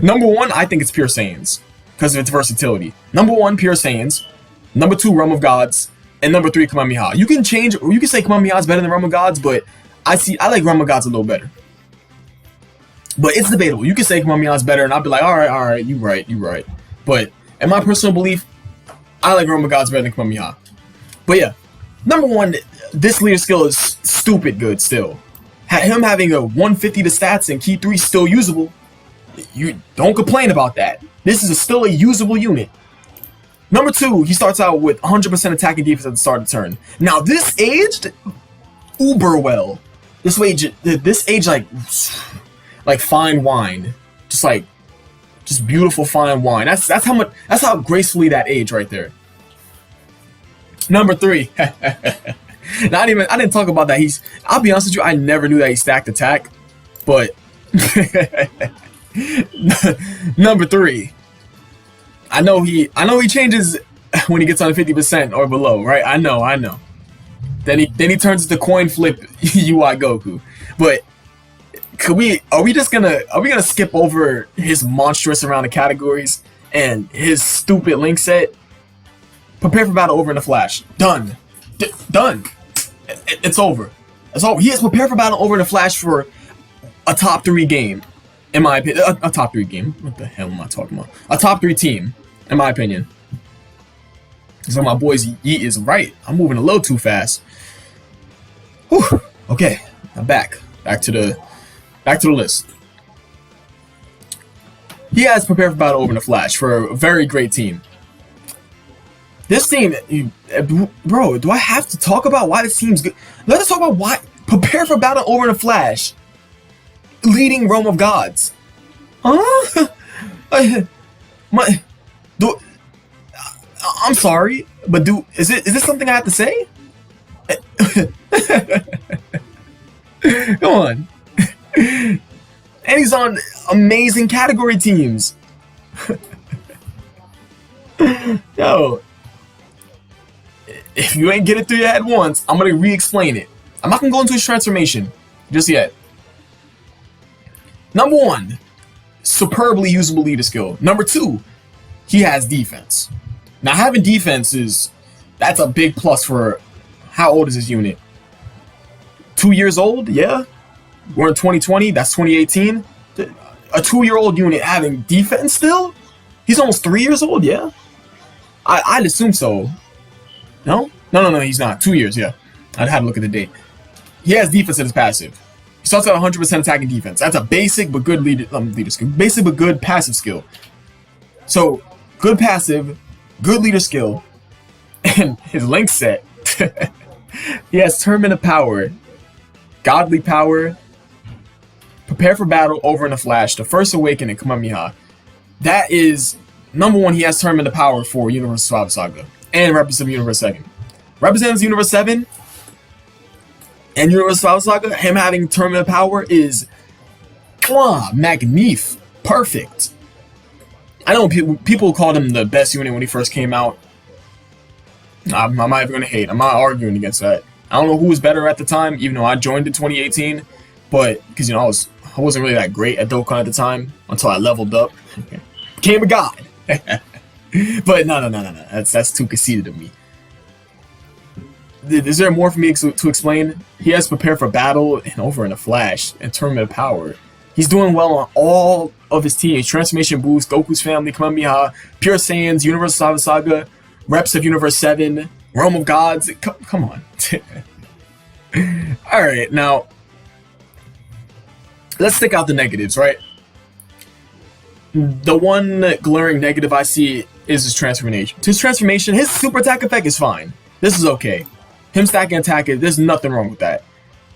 Number 1, I think it's Pure Saiyans because of its versatility. Number 1, Pure Saiyans. Number 2, Realm of Gods. And number 3, Kamehameha. You can change, or you can say Kamehameha is better than Realm of Gods, but I like Realm of Gods a little better. But it's debatable. You can say Kamehameha is better, and I'll be like, all right, you right. But in my personal belief, I like Realm of Gods better than Kamehameha. But yeah, number 1, this leader skill is stupid good still. Him having a 150 to stats and Key 3 still usable. You don't complain about that. This is still a usable unit. Number 2, he starts out with 100% attack and defense at the start of the turn. Now this aged uber well. This age like fine wine. Just beautiful fine wine. That's how gracefully that age right there. Number 3. I didn't talk about that. I'll be honest with you, I never knew that he stacked attack. But number 3. I know he changes when he gets on 50% or below, right? I know. Then he turns into coin flip UI Goku. But are we gonna skip over his monstrous amount of categories and his stupid link set? Prepare for battle over in a flash. Done. Done. It's over. It's over. He has prepared for battle over in a flash for a top 3 game, in my opinion. A top 3 game. What the hell am I talking about? A top 3 team, in my opinion. So my boy's yeet is right. I'm moving a little too fast. Whew. Okay, I'm back. Back to the list. He has prepared for battle over in a flash for a very great team. This team, bro, do I have to talk about why this team's good? Let us talk about why. Prepare for battle over in a flash. Leading Realm of Gods. Huh? I'm sorry, but is this something I have to say? Come on. And he's on amazing category teams. Yo. If you ain't get it through your head once, I'm gonna re-explain it. I'm not gonna go into his transformation just yet. Number 1, superbly usable leader skill. Number 2, he has defense. Now having defense that's a big plus for how old is his unit? 2 years old? Yeah. We're in 2020. That's 2018. A 2-year-old unit having defense still? He's almost 3 years old. Yeah. I'd assume so. No. He's not. 2 years. Yeah. I'd have to look at the date. He has defense in his passive. He starts at 100% attacking defense. That's a basic but good leader skill. Basic but good passive skill. So good passive, good leader skill, and his link set. He has Tournament of Power, Godly Power, Prepare for Battle, Over in a Flash, The First Awakening, Kamehameha. That is number one. He has Tournament of Power for Universe Survival Saga and represents Universe 7. Represents Universe 7 and Universe Survival Saga. Him having Tournament of Power is magnif, perfect. I know people called him the best unit when he first came out. I'm not even going to hate. I'm not arguing against that. I don't know who was better at the time, even though I joined in 2018. But, because, I wasn't really that great at Dokkan at the time until I leveled up. Became a god. But no. That's too conceited of me. Is there more for me to explain? He has Prepare for Battle and Over in a Flash and Tournament of Power. He's doing well on all of his teams. Transformation Boost, Goku's Family, Kamehameha, Pure Saiyans, Universe Survival Saga, Reps of Universe 7, Realm of Gods. Come on. Alright, now, let's stick out the negatives, right? The one glaring negative I see is his transformation. His transformation, his super attack effect is fine. This is okay. Him stacking attack, there's nothing wrong with that.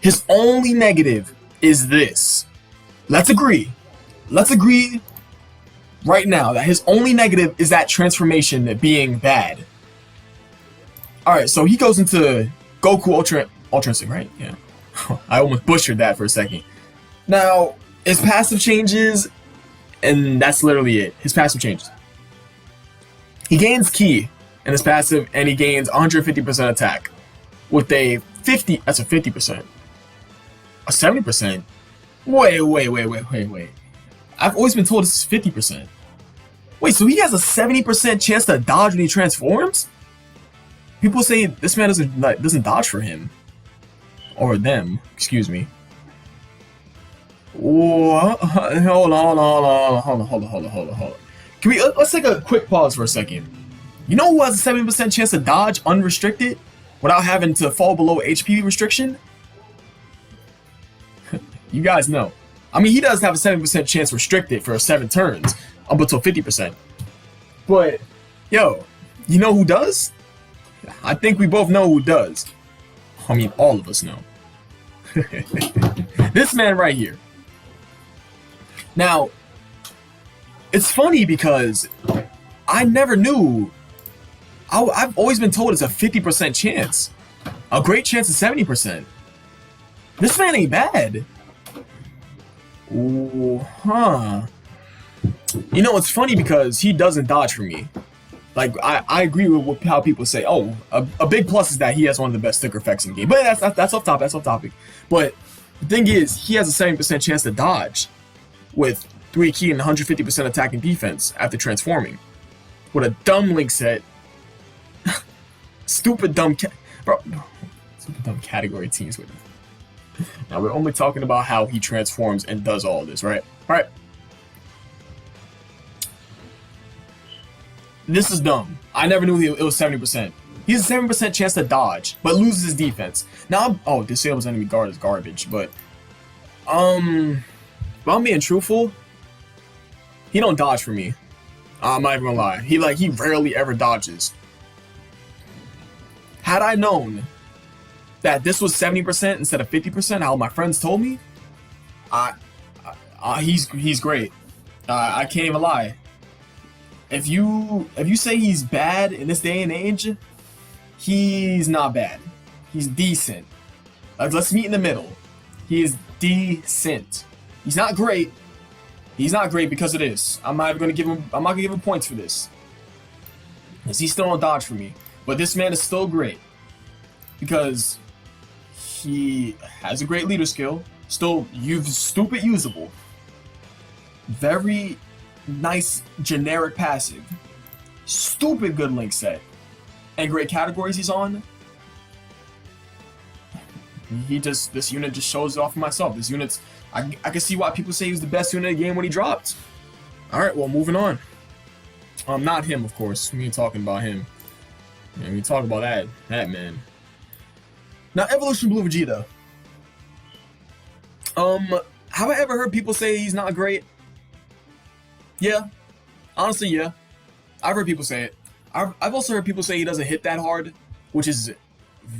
His only negative is this. Let's agree right now that his only negative is that transformation being bad. Alright, so he goes into Goku Ultra Instinct, right? Yeah. I almost butchered that for a second. Now, his passive changes, and that's literally it. His passive changes. He gains Ki in his passive, and he gains 150% attack. With a 50, that's a 50%. A 70%? Wait. I've always been told this is 50%. Wait, so he has a 70% chance to dodge when he transforms? People say this man doesn't dodge for him. Or them, excuse me. Hold on. Let's take a quick pause for a second. You know who has a 70% chance to dodge unrestricted without having to fall below HP restriction? You guys know. I mean, he does have a 70% chance restricted for 7 turns, up until 50%. But, yo, you know who does? I think we both know who does. I mean, all of us know. This man right here. Now, it's funny because I never knew. I've always been told it's a 50% chance. A great chance is 70%. This man ain't bad. Ooh, huh. You know, it's funny because he doesn't dodge for me. Like, I agree with how people say, oh, a big plus is that he has one of the best sticker effects in the game. But that's off topic. But the thing is, he has a 70% chance to dodge with 3 Ki and 150% attack and defense after transforming. With a dumb link set. Stupid dumb category teams with him. Now, we're only talking about how he transforms and does all this, right? Alright. This is dumb. I never knew it was 70%. He has a 7% chance to dodge, but loses his defense. Now, disables enemy guard is garbage, but if I'm being truthful, he don't dodge for me. I'm not even gonna lie. He rarely ever dodges. Had I known that this was 70% instead of 50%, how my friends told me, he's great. I can't even lie. If you say he's bad in this day and age, he's not bad. He's decent. Let's meet in the middle. He is decent. He's not great. He's not great because of this. I'm not gonna give him points for this. Because he's still on dodge for me. But this man is still great. Because he has a great leader skill. Still stupid usable. Very nice generic passive. Stupid good link set. And great categories he's on. This unit just shows it off for myself. This unit's, I can see why people say he was the best unit in the game when he dropped. Alright, well, moving on. Not him, of course. We ain't talking about him. Yeah, we talk about that man. Now, Evolution Blue Vegeta. Have I ever heard people say he's not great? Yeah. Honestly, yeah. I've heard people say it. I've also heard people say he doesn't hit that hard, which is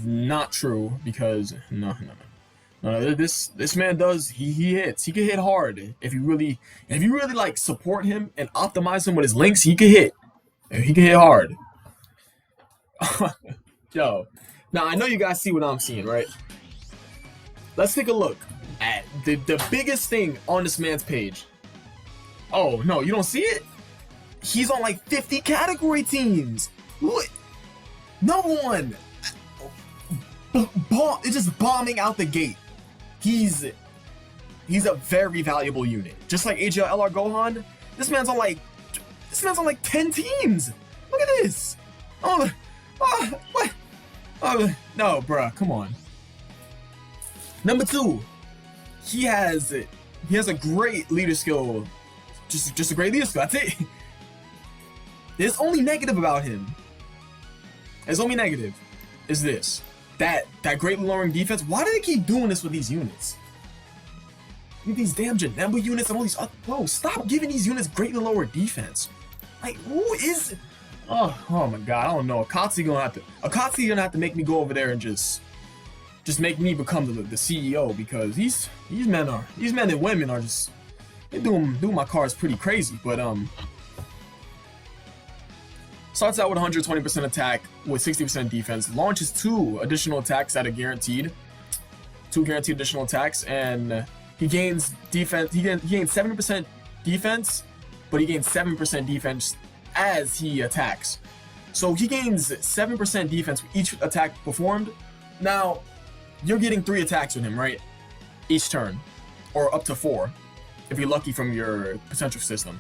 not true because no. This man does. He hits. He can hit hard if you really like support him and optimize him with his links. He can hit. He can hit hard. Yo, now I know you guys see what I'm seeing, right? Let's take a look at the biggest thing on this man's page. Oh no, you don't see it? He's on like 50 category teams. What? Number one. It's just bombing out the gate. He's a very valuable unit. Just like AGL LR Gohan, this man's on like 10 teams. Look at this. What? No, bruh, come on. Number two, he has a great leader skill. Just a great leader skill. That's it. There's only negative about him. There's only negative is this. That great lowering defense. Why do they keep doing this with these units? These damn Janemba units and all these other, bro, stop giving these units greatly lower defense. Like, who is? Oh my god, I don't know. Akatsuki gonna have to make me go over there and just make me become the CEO, because these men and women are just, they're doing my cards pretty crazy. But starts out with 120% attack with 60% defense. Launches 2 additional attacks that are guaranteed. 2 guaranteed additional attacks, and he gains defense. He gains 70% defense, but he gains 7% defense as he attacks. So he gains 7% defense with each attack performed. Now, you're getting 3 attacks with him, right? Each turn, or up to 4, if you're lucky from your potential system.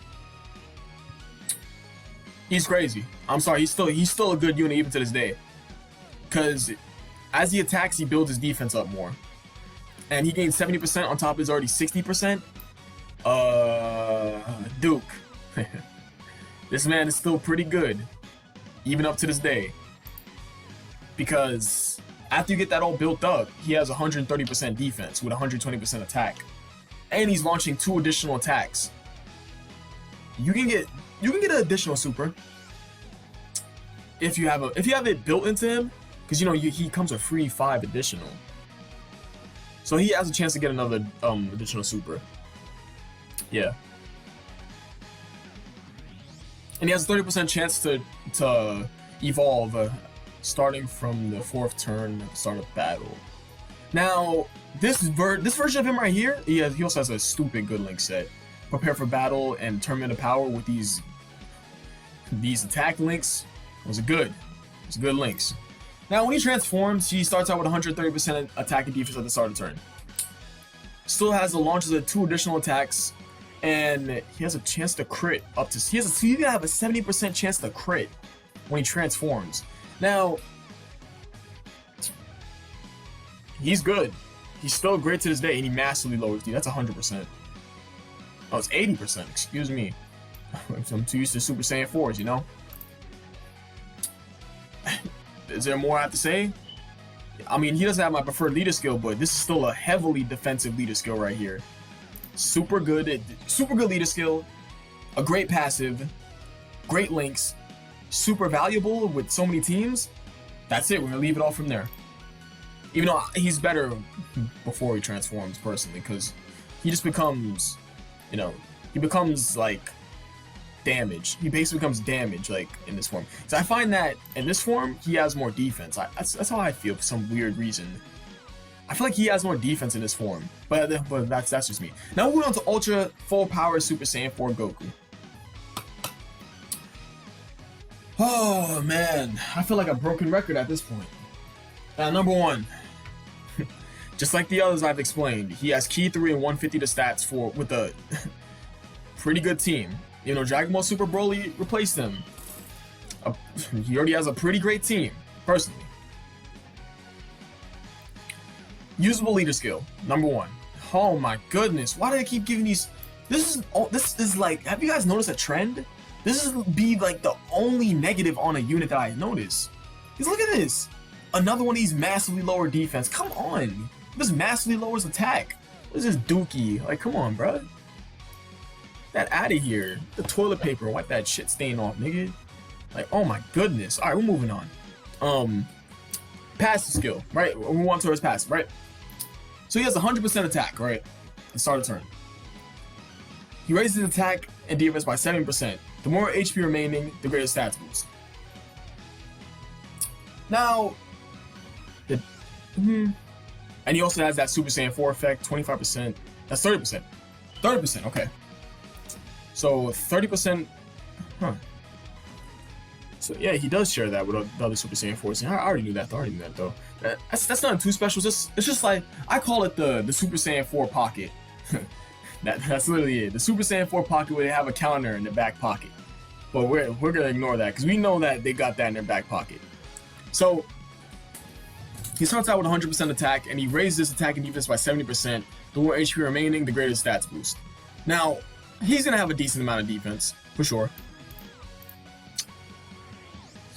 He's crazy. I'm sorry, he's still a good unit even to this day. Because as he attacks, he builds his defense up more. And he gains 70% on top of his already 60%. Duke. This man is still pretty good, even up to this day. Because after you get that all built up, he has 130% defense with 120% attack. And he's launching 2 additional attacks. You can get an additional super if you have it built into him, because you know he comes with free 5 additional. So he has a chance to get another additional super. Yeah. And he has a 30% chance to evolve starting from the 4th turn at the start of battle. Now, this version of him right here, he also has a stupid good link set. Prepare for battle and tournament of power with these attack links. Those are good. It's good links. Now, when he transforms, he starts out with 130% attack and defense at the start of the turn. Still has the launches of 2 additional attacks, and he has a chance to crit up to. He's gonna have a 70% chance to crit when he transforms. Now, he's good. He's still great to this day, and he massively lowers D. That's 100%. Oh, it's 80%. Excuse me. I'm too used to Super Saiyan 4s, you know. Is there more I have to say? I mean, he doesn't have my preferred leader skill, but this is still a heavily defensive leader skill right here. Super good leader skill, a great passive, great links, super valuable with so many teams. That's it. We're gonna leave it all from there. Even though he's better before he transforms, personally, because he just becomes, you know, he becomes like damage. He basically becomes damage, like, in this form. So I find that in this form, he has more defense. That's how I feel for some weird reason. I feel like he has more defense in this form, but that's just me. Now moving on to Ultra Full Power Super Saiyan 4 Goku. Oh man, I feel like a broken record at this point. Number 1, just like the others I've explained, he has Key 3 and 150 to stats with a pretty good team. You know, Dragon Ball Super Broly replaced him. He already has a pretty great team, personally. Usable leader skill, number 1. Oh my goodness, why do they keep giving these? This is like, have you guys noticed a trend? This is be like the only negative on a unit that I notice. Because look at this. Another one of these massively lower defense. Come on. This massively lowers attack. This is dookie. Like, come on, bro. That out of here. The toilet paper. Wipe that shit stain off, nigga. Like, oh my goodness. Alright, we're moving on. Passive skill, right? We want towards passive, right? So he has 100% attack, right? At start of turn. He raises his attack and defense by 7%. The more HP remaining, the greater stats boost. Now, and he also has that Super Saiyan 4 effect, 25%. That's 30%. 30%, okay. So 30%, huh. So yeah, he does share that with the other Super Saiyan 4s. I already knew that though. That's not too special. It's just like, I call it the Super Saiyan 4 pocket. That's literally it. The Super Saiyan 4 pocket where they have a counter in the back pocket. But we're gonna ignore that because we know that they got that in their back pocket. So he starts out with 100% attack and he raises his attack and defense by 70%. The more HP remaining, the greater stats boost. Now, he's gonna have a decent amount of defense, for sure.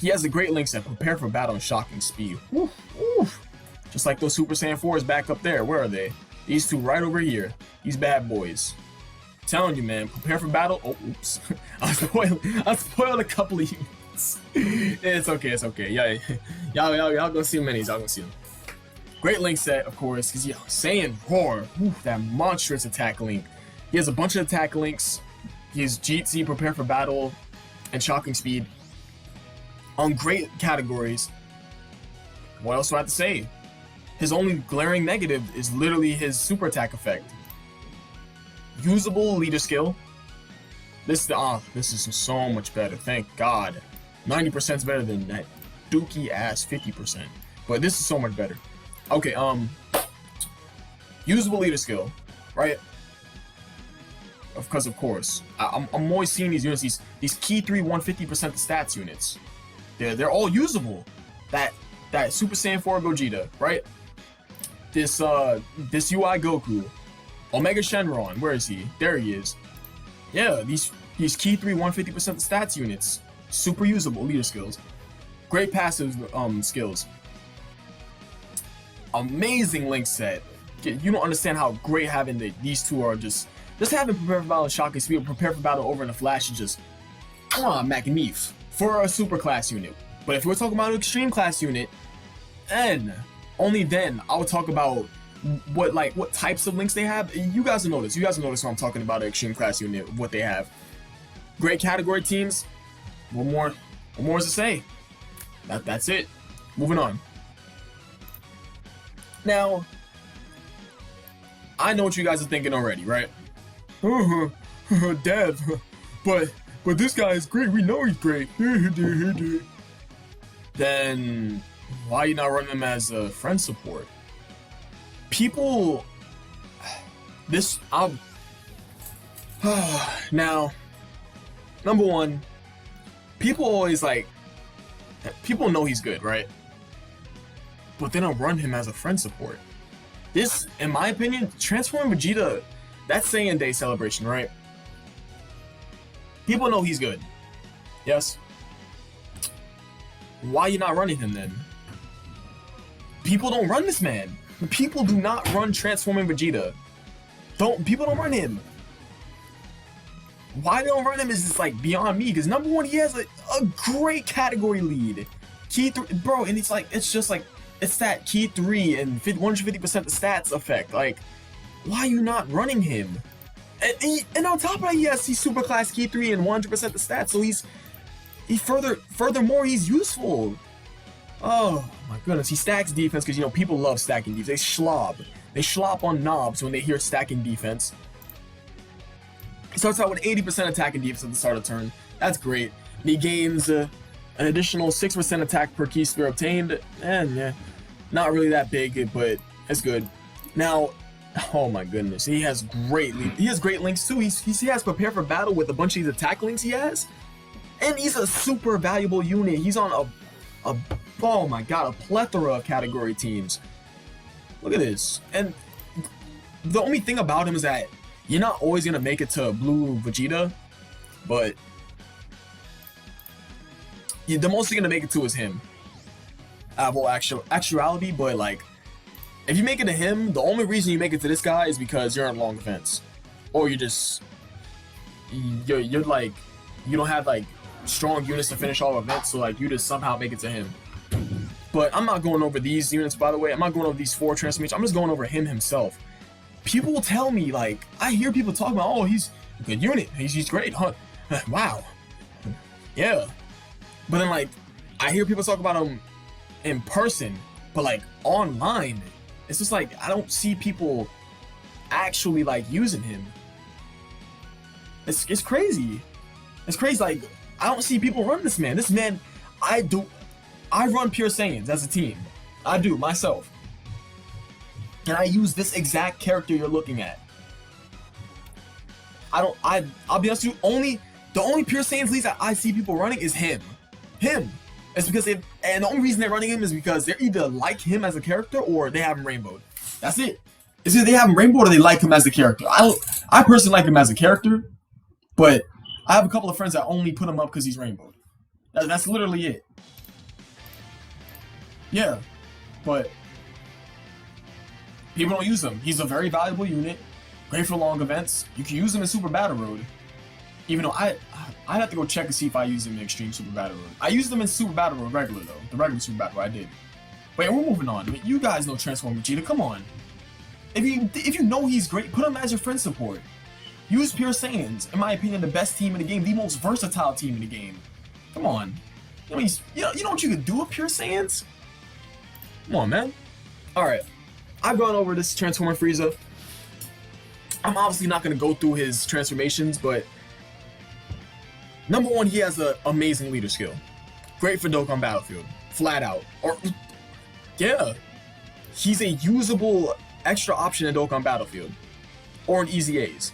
He has a great link set, prepare for battle and shocking speed. Woof, woof. Just like those Super Saiyan 4s back up there. Where are they? These two right over here. These bad boys. I'm telling you, man, prepare for battle. Oh, oops. I spoiled a couple of units. It's okay. Yeah, y'all gonna see many. Y'all gonna see them. Great link set, of course, because Saiyan Roar. Oof, that monstrous attack link. He has a bunch of attack links. He has Jeet, prepare for battle, and shocking speed. On great categories. What else do I have to say? His only glaring negative is literally his super attack effect. Usable leader skill. This is so much better. Thank God. 90% is better than that dookie ass 50%. But this is so much better. Okay, usable leader skill, right? Because of course, I'm always seeing these units, these key 3 150% stats units. They're all usable. That Super Saiyan 4 Gogeta, right? This UI Goku, Omega Shenron, where is he? There he is. Yeah, these key 3 150% stats units, super usable leader skills, great passive skills, amazing link set. You don't understand how great having these two are. Just having prepare for battle and shocking speed, prepare for battle over in a flash is just magnificent for a super class unit. But if we're talking about an extreme class unit, then only then I would talk about what types of links they have. You guys will notice. You guys will notice when I'm talking about an extreme class unit, what they have. Great category teams. What more is to say? That's it. Moving on. Now, I know what you guys are thinking already, right? Dev, but this guy is great. We know he's great. Then why you not run him as a friend support? People, now, number one, people always people know he's good, right? But they don't run him as a friend support. This, in my opinion, transforming Vegeta, that's Saiyan Day celebration, right? People know he's good. Yes? Why are you not running him then? People don't run this man. People do not run transforming Vegeta. People don't run him. Why they don't run him is just beyond me. Because number one, he has a great category lead. Key 3, bro, and it's it's that key 3 and 150% the stats effect. Why are you not running him? And on top of that, yes, he's super class key 3 and 100% the stats. So furthermore, he's useful. Oh my goodness, he stacks defense because people love stacking defense. They slop on knobs when they hear stacking defense. He starts out with 80% attack and defense at the start of turn. That's great. And he gains an additional 6% attack per key sphere obtained. And yeah, not really that big, but it's good. Now, oh my goodness, he has great links too. He has prepare for battle with a bunch of these attack links he has. And he's a super valuable unit. He's on a oh my god, a plethora of category teams. Look at this. And the only thing about him is that you're not always gonna make it to Blue Vegeta, but the most you're gonna make it to is him. Well, actuality, but like, if you make it to him, the only reason you make it to this guy is because you're on long defense, or you're like, you don't have like strong units to finish all events, so like you just somehow make it to him. But I'm not going over these units, by the way. I'm not going over these 4 transformations. I'm just going over him himself. People will tell me, like, I hear people talk about, oh, he's a good unit. He's great, huh? Wow. Yeah. But then, like, I hear people talk about him in person, but, like, online, it's just like, I don't see people actually, like, using him. It's crazy. It's crazy. Like, I don't see people run this man. This man, I run Pure Saiyans as a team. I do, myself. And I use this exact character you're looking at. I'll be honest with you, the only Pure Saiyans leads that I see people running is him. It's because and the only reason they're running him is because they're either like him as a character or they have him rainbowed. That's it. It's either they have him rainbowed or they like him as a character. I personally like him as a character, but I have a couple of friends that only put him up because he's rainbowed. That's literally it. Yeah, but people don't use him. He's a very valuable unit, great for long events. You can use him in Super Battle Road. Even though I'd have to go check and see if I use him in Extreme Super Battle Road. I used him in Super Battle Road regular though. The regular Super Battle Road I did. Wait, we're moving on. I mean, you guys know Transform Vegeta. Come on. If you know he's great, put him as your friend support. Use Pure Saiyans. In my opinion, the best team in the game, the most versatile team in the game. Come on. You know what you could do with Pure Saiyans? Come on, man. Alright. I've gone over this Transformer Frieza. I'm obviously not going to go through his transformations, but number 1, he has an amazing leader skill. Great for Dokkan Battlefield. Flat out. Or, yeah. He's a usable extra option in Dokkan Battlefield. Or in Easy A's.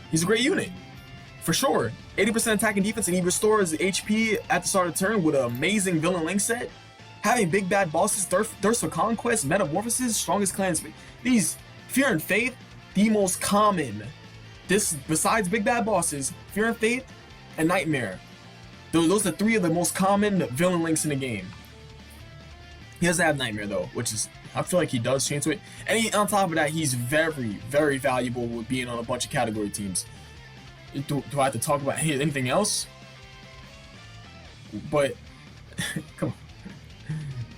He's a great unit. For sure. 80% attack and defense, and he restores HP at the start of the turn with an amazing villain link set. Having big bad bosses, thirst for conquest, metamorphosis, strongest clans. These Fear and Faith, the most common. This, besides big bad bosses, Fear and Faith, and Nightmare. Those are 3 of the most common villain links in the game. He doesn't have Nightmare though, which is, I feel like he does change to it. And on top of that, he's very, very valuable with being on a bunch of category teams. Do I have to talk about anything else? But, come on.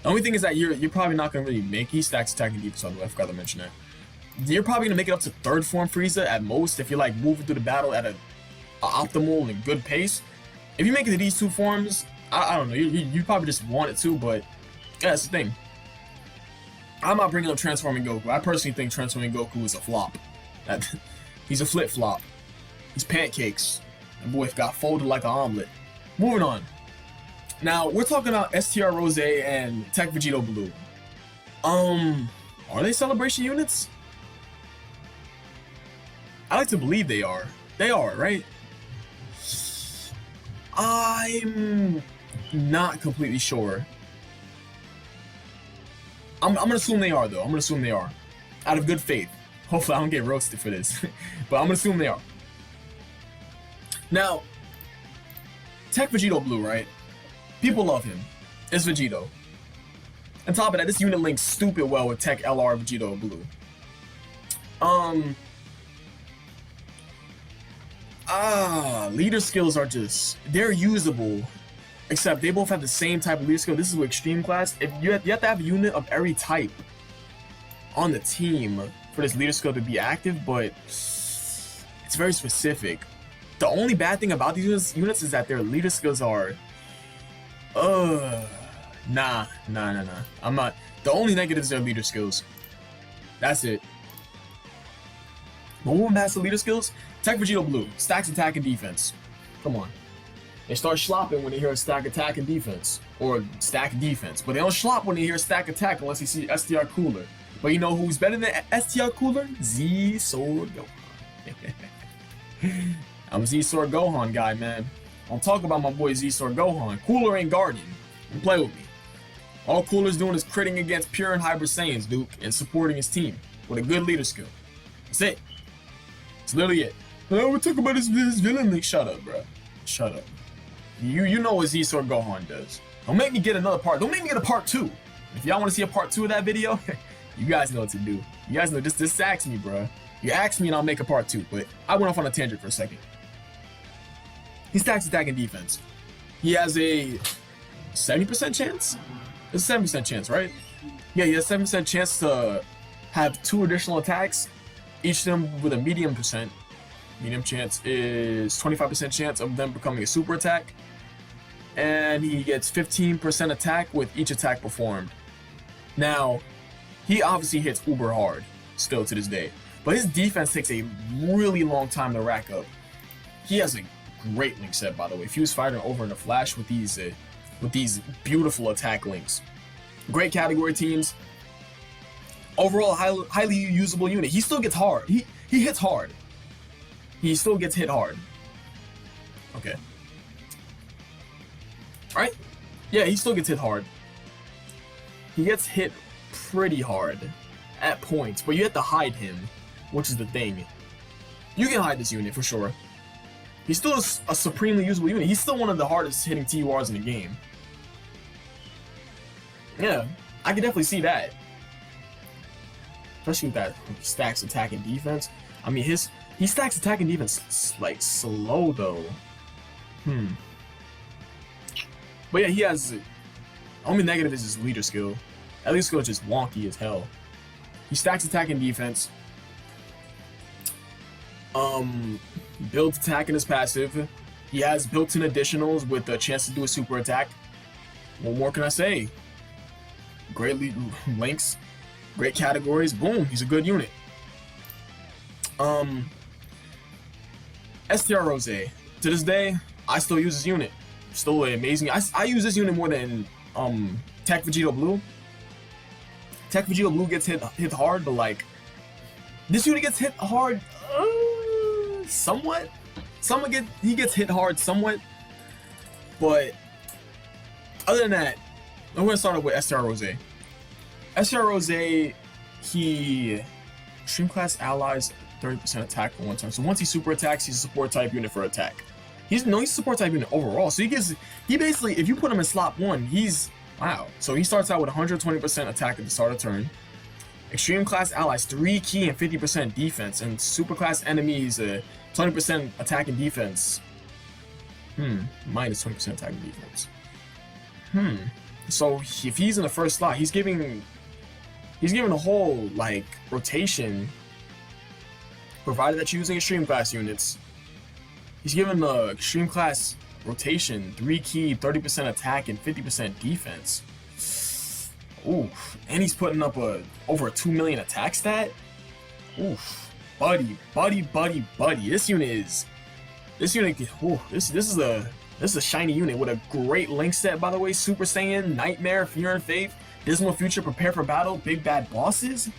The only thing is that you're probably not going to really make. He stacks attack and defense, by the way. I forgot to mention that. You're probably going to make it up to 3rd form Frieza at most if you're like moving through the battle at a optimal and good pace. If you make it to these 2 forms, I don't know. You probably just want it to, but yeah, that's the thing. I'm not bringing up Transforming Goku. I personally think Transforming Goku is a flop. He's a flip-flop. He's pancakes. And boy, it got folded like an omelet. Moving on. Now, we're talking about STR Rose and Tech Vegito Blue. Are they celebration units? I like to believe they are. They are, right? I'm not completely sure. I'm gonna assume they are, though. I'm gonna assume they are. Out of good faith. Hopefully I don't get roasted for this. But I'm gonna assume they are. Now, Tech Vegito Blue, right? People love him. It's Vegito. On top of that, this unit links stupid well with Tech LR Vegito Blue. Leader skills are just, they're usable. Except they both have the same type of leader skill. This is with extreme class. If you have to have a unit of every type on the team for this leader skill to be active, but it's very specific. The only bad thing about these units is that their leader skills are nah. I'm not. The only negatives are leader skills. That's it. But when master leader skills, Tech Vegito Blue, stacks attack and defense. Come on. They start slopping when they hear a stack attack and defense. Or stack defense. But they don't slop when they hear stack attack unless they see STR Cooler. But you know who's better than STR Cooler? Z Sword Gohan. I'm a Z Sword Gohan guy, man. I'm talking about my boy Z-Sword Gohan. Cooler ain't guarding. Don't play with me. All Cooler's doing is critting against pure and Hyper Saiyans, Duke, and supporting his team with a good leader skill. That's it. That's literally it. Oh, we're talking about this villain link. Shut up, bro. Shut up. You know what Z-Sword Gohan does. Don't make me get another part. Don't make me get a part 2. If y'all want to see a part 2 of that video, you guys know what to do. You guys know, just ask me, bro. You ask me and I'll make a part 2. But I went off on a tangent for a second. He stacks attack and defense. He has a 70% chance? It's a 70% chance, right? Yeah, he has a 7% chance to have 2 additional attacks, each of them with a medium percent. Medium chance is 25% chance of them becoming a super attack. And he gets 15% attack with each attack performed. Now, he obviously hits uber hard, still to this day. But his defense takes a really long time to rack up. He has a great link set, by the way. If he was fighting over in the Flash with these beautiful attack links. Great category teams. Overall, highly usable unit. He still gets hard. He hits hard. He still gets hit hard. Okay. Right? Yeah, he still gets hit hard. He gets hit pretty hard at points, but you have to hide him, which is the thing. You can hide this unit for sure. He's still a supremely usable unit. He's still one of the hardest hitting TURs in the game. Yeah, I can definitely see that. Especially with that he stacks attack and defense. I mean, he stacks attack and defense like slow though. But yeah, he has. Only negative is his leader skill. That leader skill is just wonky as hell. He stacks attack and defense. Builds attack in his passive. He has built-in additionals with a chance to do a super attack. What more can I say? Great links, great categories. Boom, he's a good unit. STR Rose. To this day, I still use this unit. Still amazing. I use this unit more than Tech Vegito Blue. Tech Vegito Blue gets hit hard, but like this unit gets hit hard somewhat. He gets hit hard somewhat, but other than that, I'm gonna start off with STR Rose. STR Rose, he extreme class allies 30% attack for 1 turn. So once he super attacks, he's a support type unit for attack. He's a support type unit overall. So he basically, if you put him in slot 1, he's wow. So he starts out with 120% attack at the start of turn. Extreme class allies 3 key and 50% defense, and super class enemies 20% attack and defense. Minus 20% attack and defense. So if he's in the first slot, he's giving a whole like rotation. Provided that you're using extreme class units, he's given the extreme class rotation 3 key, 30% attack, and 50% defense. Oof, and he's putting up over a 2 million attack stat. Oof, buddy. This is a shiny unit with a great link set, by the way. Super Saiyan, Nightmare, Fear and Faith, Dismal Future, Prepare for Battle, Big Bad Bosses.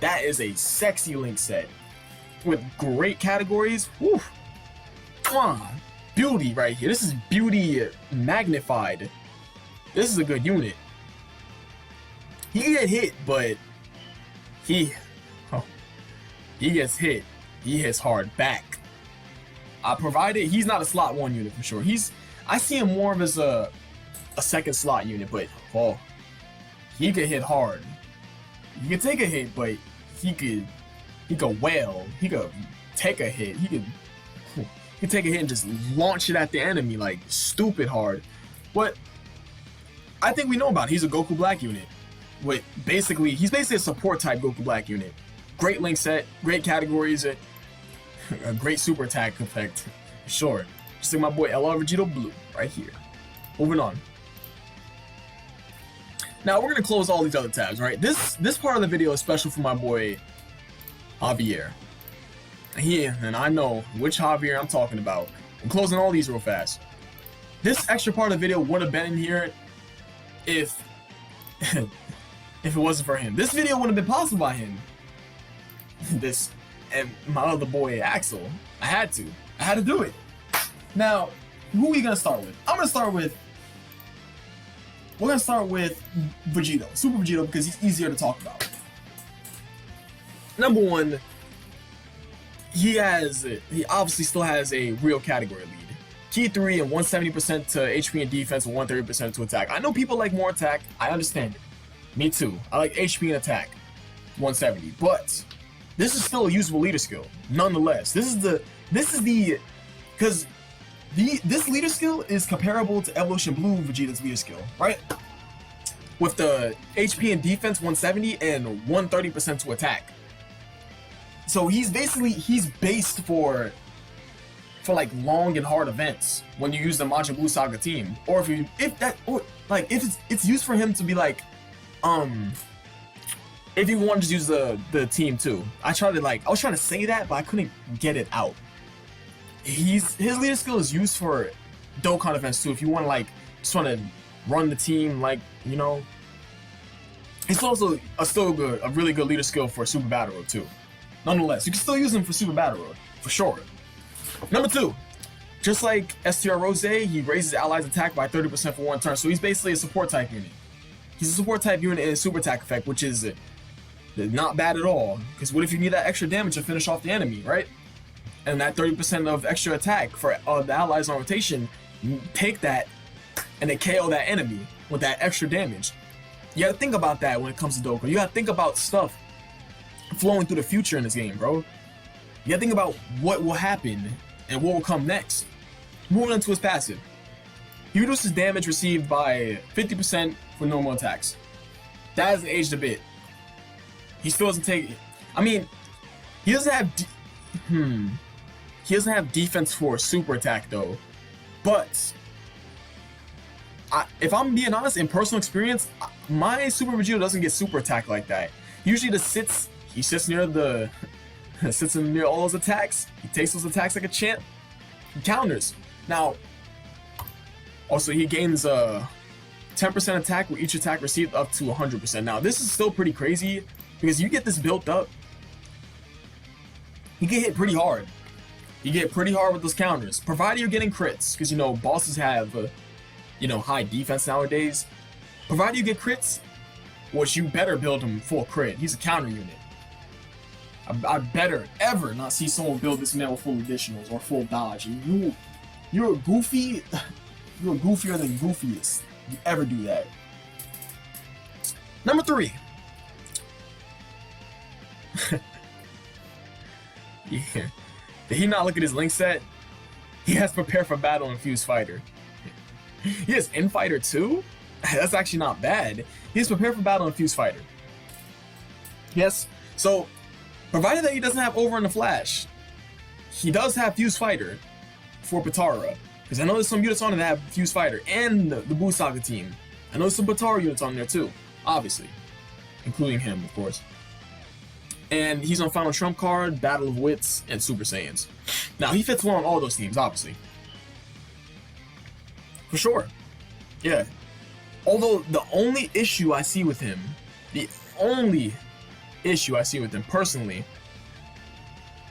That is a sexy link set with great categories. Oof, come on, beauty right here. This is beauty magnified. This is a good unit. He can get hit, but he gets hit. He hits hard back. Provided he's not a slot 1 unit for sure. I see him more of as a second slot unit, but he could hit hard. He could take a hit, but he could wail. He could take a hit. He could take a hit and just launch it at the enemy like stupid hard. But I think we know about it. He's a Goku Black unit. He's basically a support type Goku Black unit. Great link set, great categories, a great super attack effect. Sure. Just like my boy LR Vegito Blue right here. Moving on. Now we're gonna close all these other tabs, right? This part of the video is special for my boy Javier. And I know which Javier I'm talking about. I'm closing all these real fast. This extra part of the video would have been in here if it wasn't for him. This video wouldn't have been possible by him. This and my other boy Axel. I had to do it. Now, who are we gonna start with? We're gonna start with Vegito, Super Vegito, because he's easier to talk about. Number one, he obviously still has a real category lead. Key 3 and 170% to HP and defense and 130% to attack. I know people like more attack. I understand it. Me too. I like HP and attack, 170. But this is still a usable leader skill, nonetheless. This leader skill is comparable to Evolution Blue Vegeta's leader skill, right? With the HP and defense 170 and 130% to attack. So he's based for like long and hard events when you use the Majin Buu Saga team, or if it's used for him to be like, if you want to use the team too. I was trying to say that, but I couldn't get it out. His leader skill is used for Dokkan events too. If you want to just want to run the team, it's also a really good leader skill for Super Battle Road too. Nonetheless, you can still use him for Super Battle Road for sure. Number 2, just like STR Rose, he raises allies' attack by 30% for one turn. So he's basically a support type unit. He's a support type unit in a super attack effect, which is not bad at all. Because what if you need that extra damage to finish off the enemy, right? And that 30% of extra attack for the allies on rotation, you take that and they KO that enemy with that extra damage. You gotta think about that when it comes to Dokkan. You gotta think about stuff flowing through the future in this game, bro. You gotta think about what will happen and what will come next. Moving into his passive. He reduces damage received by 50% for normal attacks. That hasn't aged a bit. He still doesn't take... he doesn't have... He doesn't have defense for super attack though. But... if I'm being honest, in personal experience, my Super Vegeta doesn't get super attack like that. He usually just sits near the... sits near all those attacks. He takes those attacks like a champ. He counters. Now, also he gains 10% attack with each attack received up to 100%. Now this is still pretty crazy because you get this built up, you get hit pretty hard. You get pretty hard with those counters, provided you're getting crits, because bosses have high defense nowadays. Provided you get crits, which you better build him full crit. He's a counter unit. I better ever not see someone build this man with full additionals or full dodge. You're a goofy. You're goofier than goofiest. You ever do that? Number 3. Yeah. Did he not look at his link set? He has Prepare for Battle and Fuse Fighter. He has Infighter too? That's actually not bad. He has Prepare for Battle and Fuse Fighter. Yes. So, provided that he doesn't have Over in the Flash, he does have Fuse Fighter for Potara. Because I know there's some units on it that have Fuse Fighter and the Buu Saga team. I know there's some Potara units on there too, obviously. Including him, of course. And he's on Final Trump Card, Battle of Wits, and Super Saiyans. Now, he fits well on all those teams, obviously. For sure. Yeah. Although, the only issue I see with him personally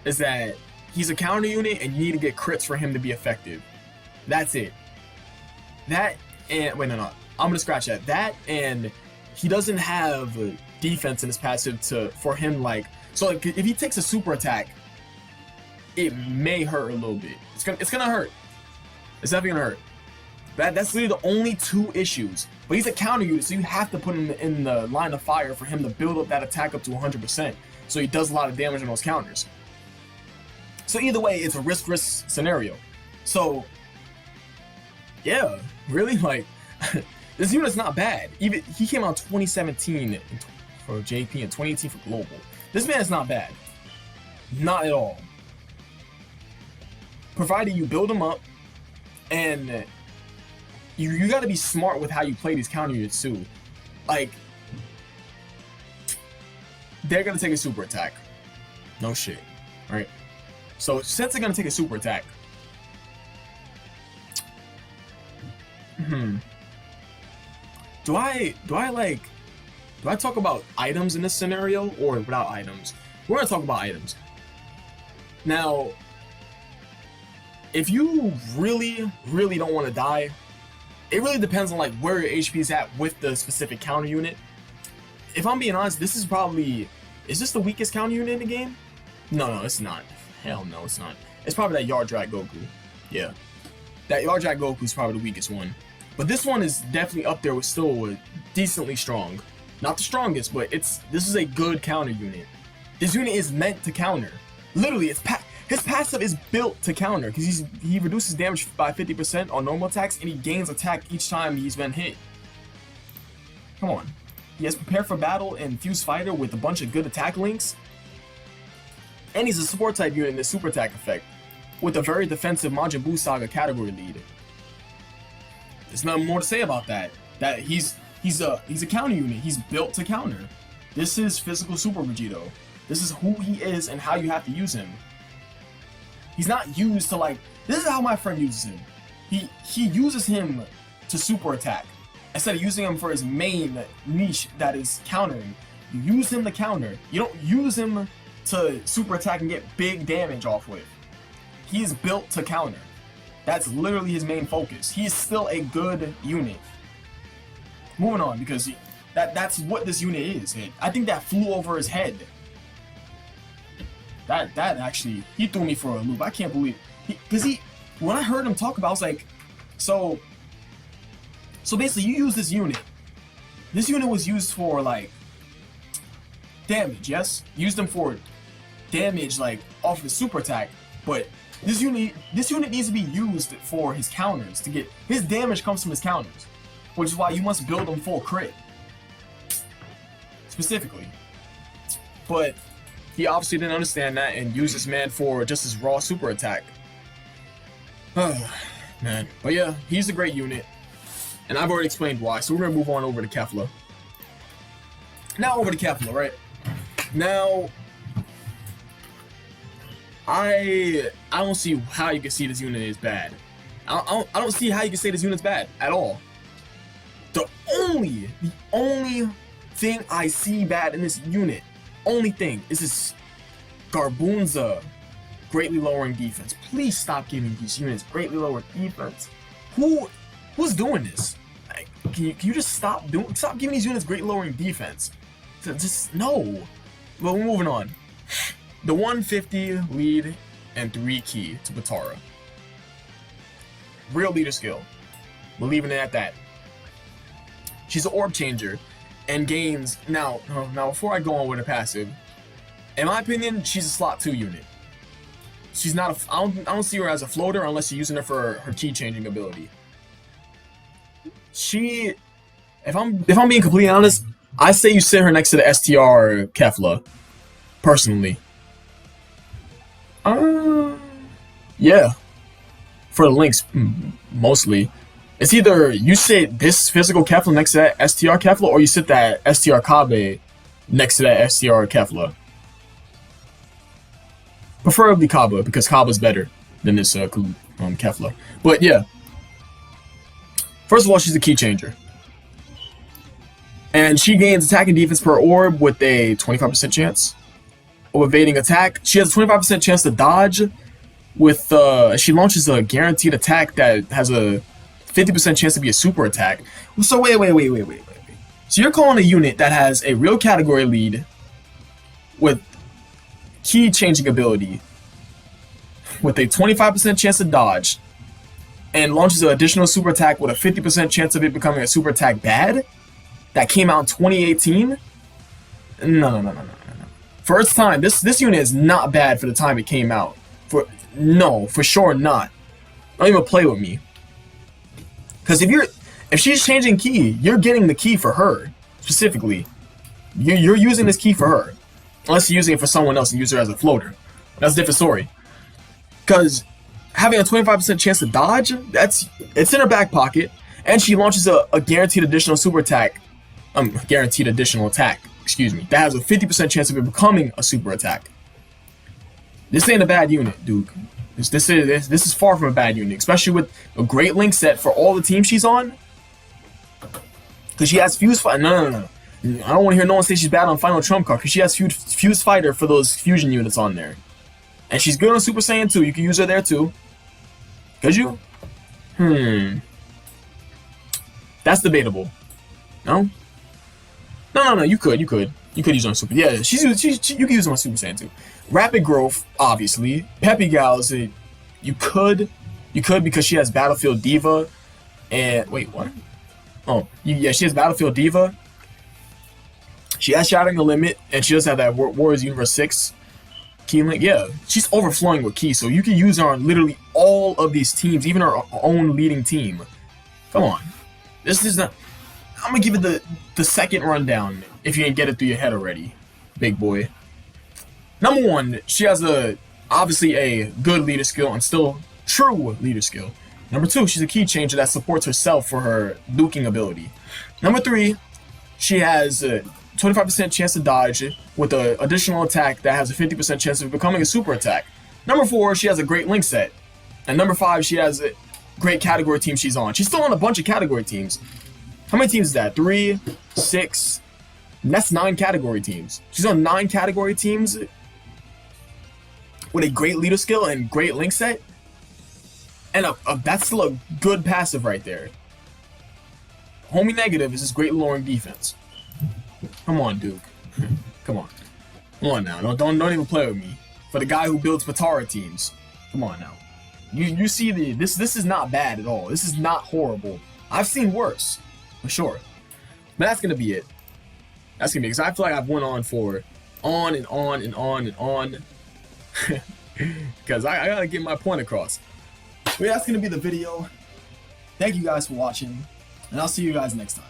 is that he's a counter unit and you need to get crits for him to be effective. That's it. That and wait, no, I'm gonna scratch that. That and he doesn't have defense in his passive for him if he takes a super attack, it may hurt a little bit. It's gonna hurt. It's definitely gonna hurt. That's literally the only 2 issues. But he's a counter unit, so you have to put him in the line of fire for him to build up that attack up to 100%. So he does a lot of damage on those counters. So either way, it's a risk scenario. So, yeah, really, this unit's not bad. Even he came out 2017 for JP and 2018 for Global. This man is not bad. Not at all. Provided you build him up and... You gotta be smart with how you play these counter units too. They're gonna take a super attack. No shit. Alright? So since they're gonna take a super attack. Do I talk about items in this scenario or without items? We're gonna talk about items. Now, if you really, really don't want to die, it really depends on like where your HP is at with the specific counter unit. If I'm being honest, this is probably, is this the weakest counter unit in the game? No, it's not. Hell no, it's not. It's probably that Yard Drag Goku. Yeah, that Yard Drag Goku is probably the weakest one. But this one is definitely up there with still decently strong. Not the strongest, but this is a good counter unit. This unit is meant to counter. Literally, his passive is built to counter because he reduces damage by 50% on normal attacks and he gains attack each time he's been hit. Come on. He has Prepare for Battle and Fuse Fighter with a bunch of good attack links. And he's a support type unit in the super attack effect with a very defensive Majin Buu Saga category lead. There's nothing more to say about that. That he's a counter unit. He's built to counter. This is physical Super Vegito. This is who he is and how you have to use him. He's not used to like, this is how my friend uses him. He uses him to super attack. Instead of using him for his main niche that is countering. You use him to counter. You don't use him to super attack and get big damage off with. He is built to counter. That's literally his main focus. He's still a good unit. Moving on, because that's what this unit is. I think that flew over his head. That actually, he threw me for a loop. I can't believe, because when I heard him talk about it, I was like, so basically you use this unit. This unit was used for like damage, yes? Used them for damage like off the super attack, but this unit needs to be used for his counters to get his damage comes from his counters, which is why you must build them full crit. Specifically. But he obviously didn't understand that and used this man for just his raw super attack. Oh, man. But yeah, he's a great unit. And I've already explained why, so we're going to move on over to Kefla. Now over to Kefla, right? Now, I don't see how you can see this unit is bad. I don't see how you can say this unit's bad at all. The only thing I see bad in this unit, only thing, is this Garbunza greatly lowering defense. Please stop giving these units greatly lower defense. Who's doing this? Like, can you just stop giving these units greatly lowering defense? Just no. Well, we're moving on. The 150 lead and 3 key to Batara. Real leader skill. We're leaving it at that. She's an orb changer and gains now before I go on with her passive, in my opinion, she's a slot 2 unit. She's not I don't see her as a floater unless you're using her for her key changing ability. If I'm being completely honest, I say you sit her next to the STR Kefla. Personally. Yeah. For the links, mostly. It's either you sit this physical Kefla next to that STR Kefla, or you sit that STR Kabe next to that STR Kefla. Preferably Kaba, because Kaba's better than this Kefla. But yeah. First of all, she's a key changer. And she gains attack and defense per orb with a 25% chance of evading attack. She has a 25% chance to dodge with she launches a guaranteed attack that has a 50% chance to be a super attack. So wait. So you're calling a unit that has a real category lead with key changing ability with a 25% chance to dodge and launches an additional super attack with a 50% chance of it becoming a super attack bad that came out in 2018? No. For its time, this unit is not bad for the time it came out. For sure not. Don't even play with me. Because if she's changing key, you're getting the key for her specifically. You're using this key for her, unless you're using it for someone else and use her as a floater. That's a different story. Because having a 25% chance to dodge, it's in her back pocket, and she launches a guaranteed additional super attack. Guaranteed additional attack. Excuse me. That has a 50% chance of it becoming a super attack. This ain't a bad unit, dude. This is far from a bad unit, especially with a great link set for all the teams she's on. Because she has Fuse Fighter. No. I don't want to hear no one say she's bad on Final Trump card, because she has Fuse Fighter for those fusion units on there. And she's good on Super Saiyan 2. You can use her there too. Could you? That's debatable. No? No. You could use on Super. Yeah, you could use on Super Saiyan too. Rapid growth, obviously. Peppy Gals, you could because she has Battlefield Diva, and wait, what? Oh, yeah, she has Battlefield Diva. She has Shattering the Limit, and she does have that Warriors Universe 6 key link. Yeah, she's overflowing with key, so you can use her on literally all of these teams, even her own leading team. Come on, this is not. I'm gonna give it the second rundown if you didn't get it through your head already, big boy. Number one, she has obviously a good leader skill and still true leader skill. Number two, she's a key changer that supports herself for her duking ability. Number three, she has a 25% chance to dodge with an additional attack that has a 50% chance of becoming a super attack. Number four, she has a great link set. And number five, she has a great category team she's on. She's still on a bunch of category teams. How many teams is that? 3, 6, that's 9 category teams. She's on 9 category teams with a great leader skill and great link set. And that's still a good passive right there. Homie negative is just great lowering defense. Come on, Duke. Come on. Come on now. Don't even play with me. For the guy who builds Patara teams. Come on now. You see this is not bad at all. This is not horrible. I've seen worse. For sure. But that's gonna be it. That's gonna be it. Because I feel like I've went on for on and on and on and on. Because I gotta get my point across. But that's gonna be the video. Thank you guys for watching. And I'll see you guys next time.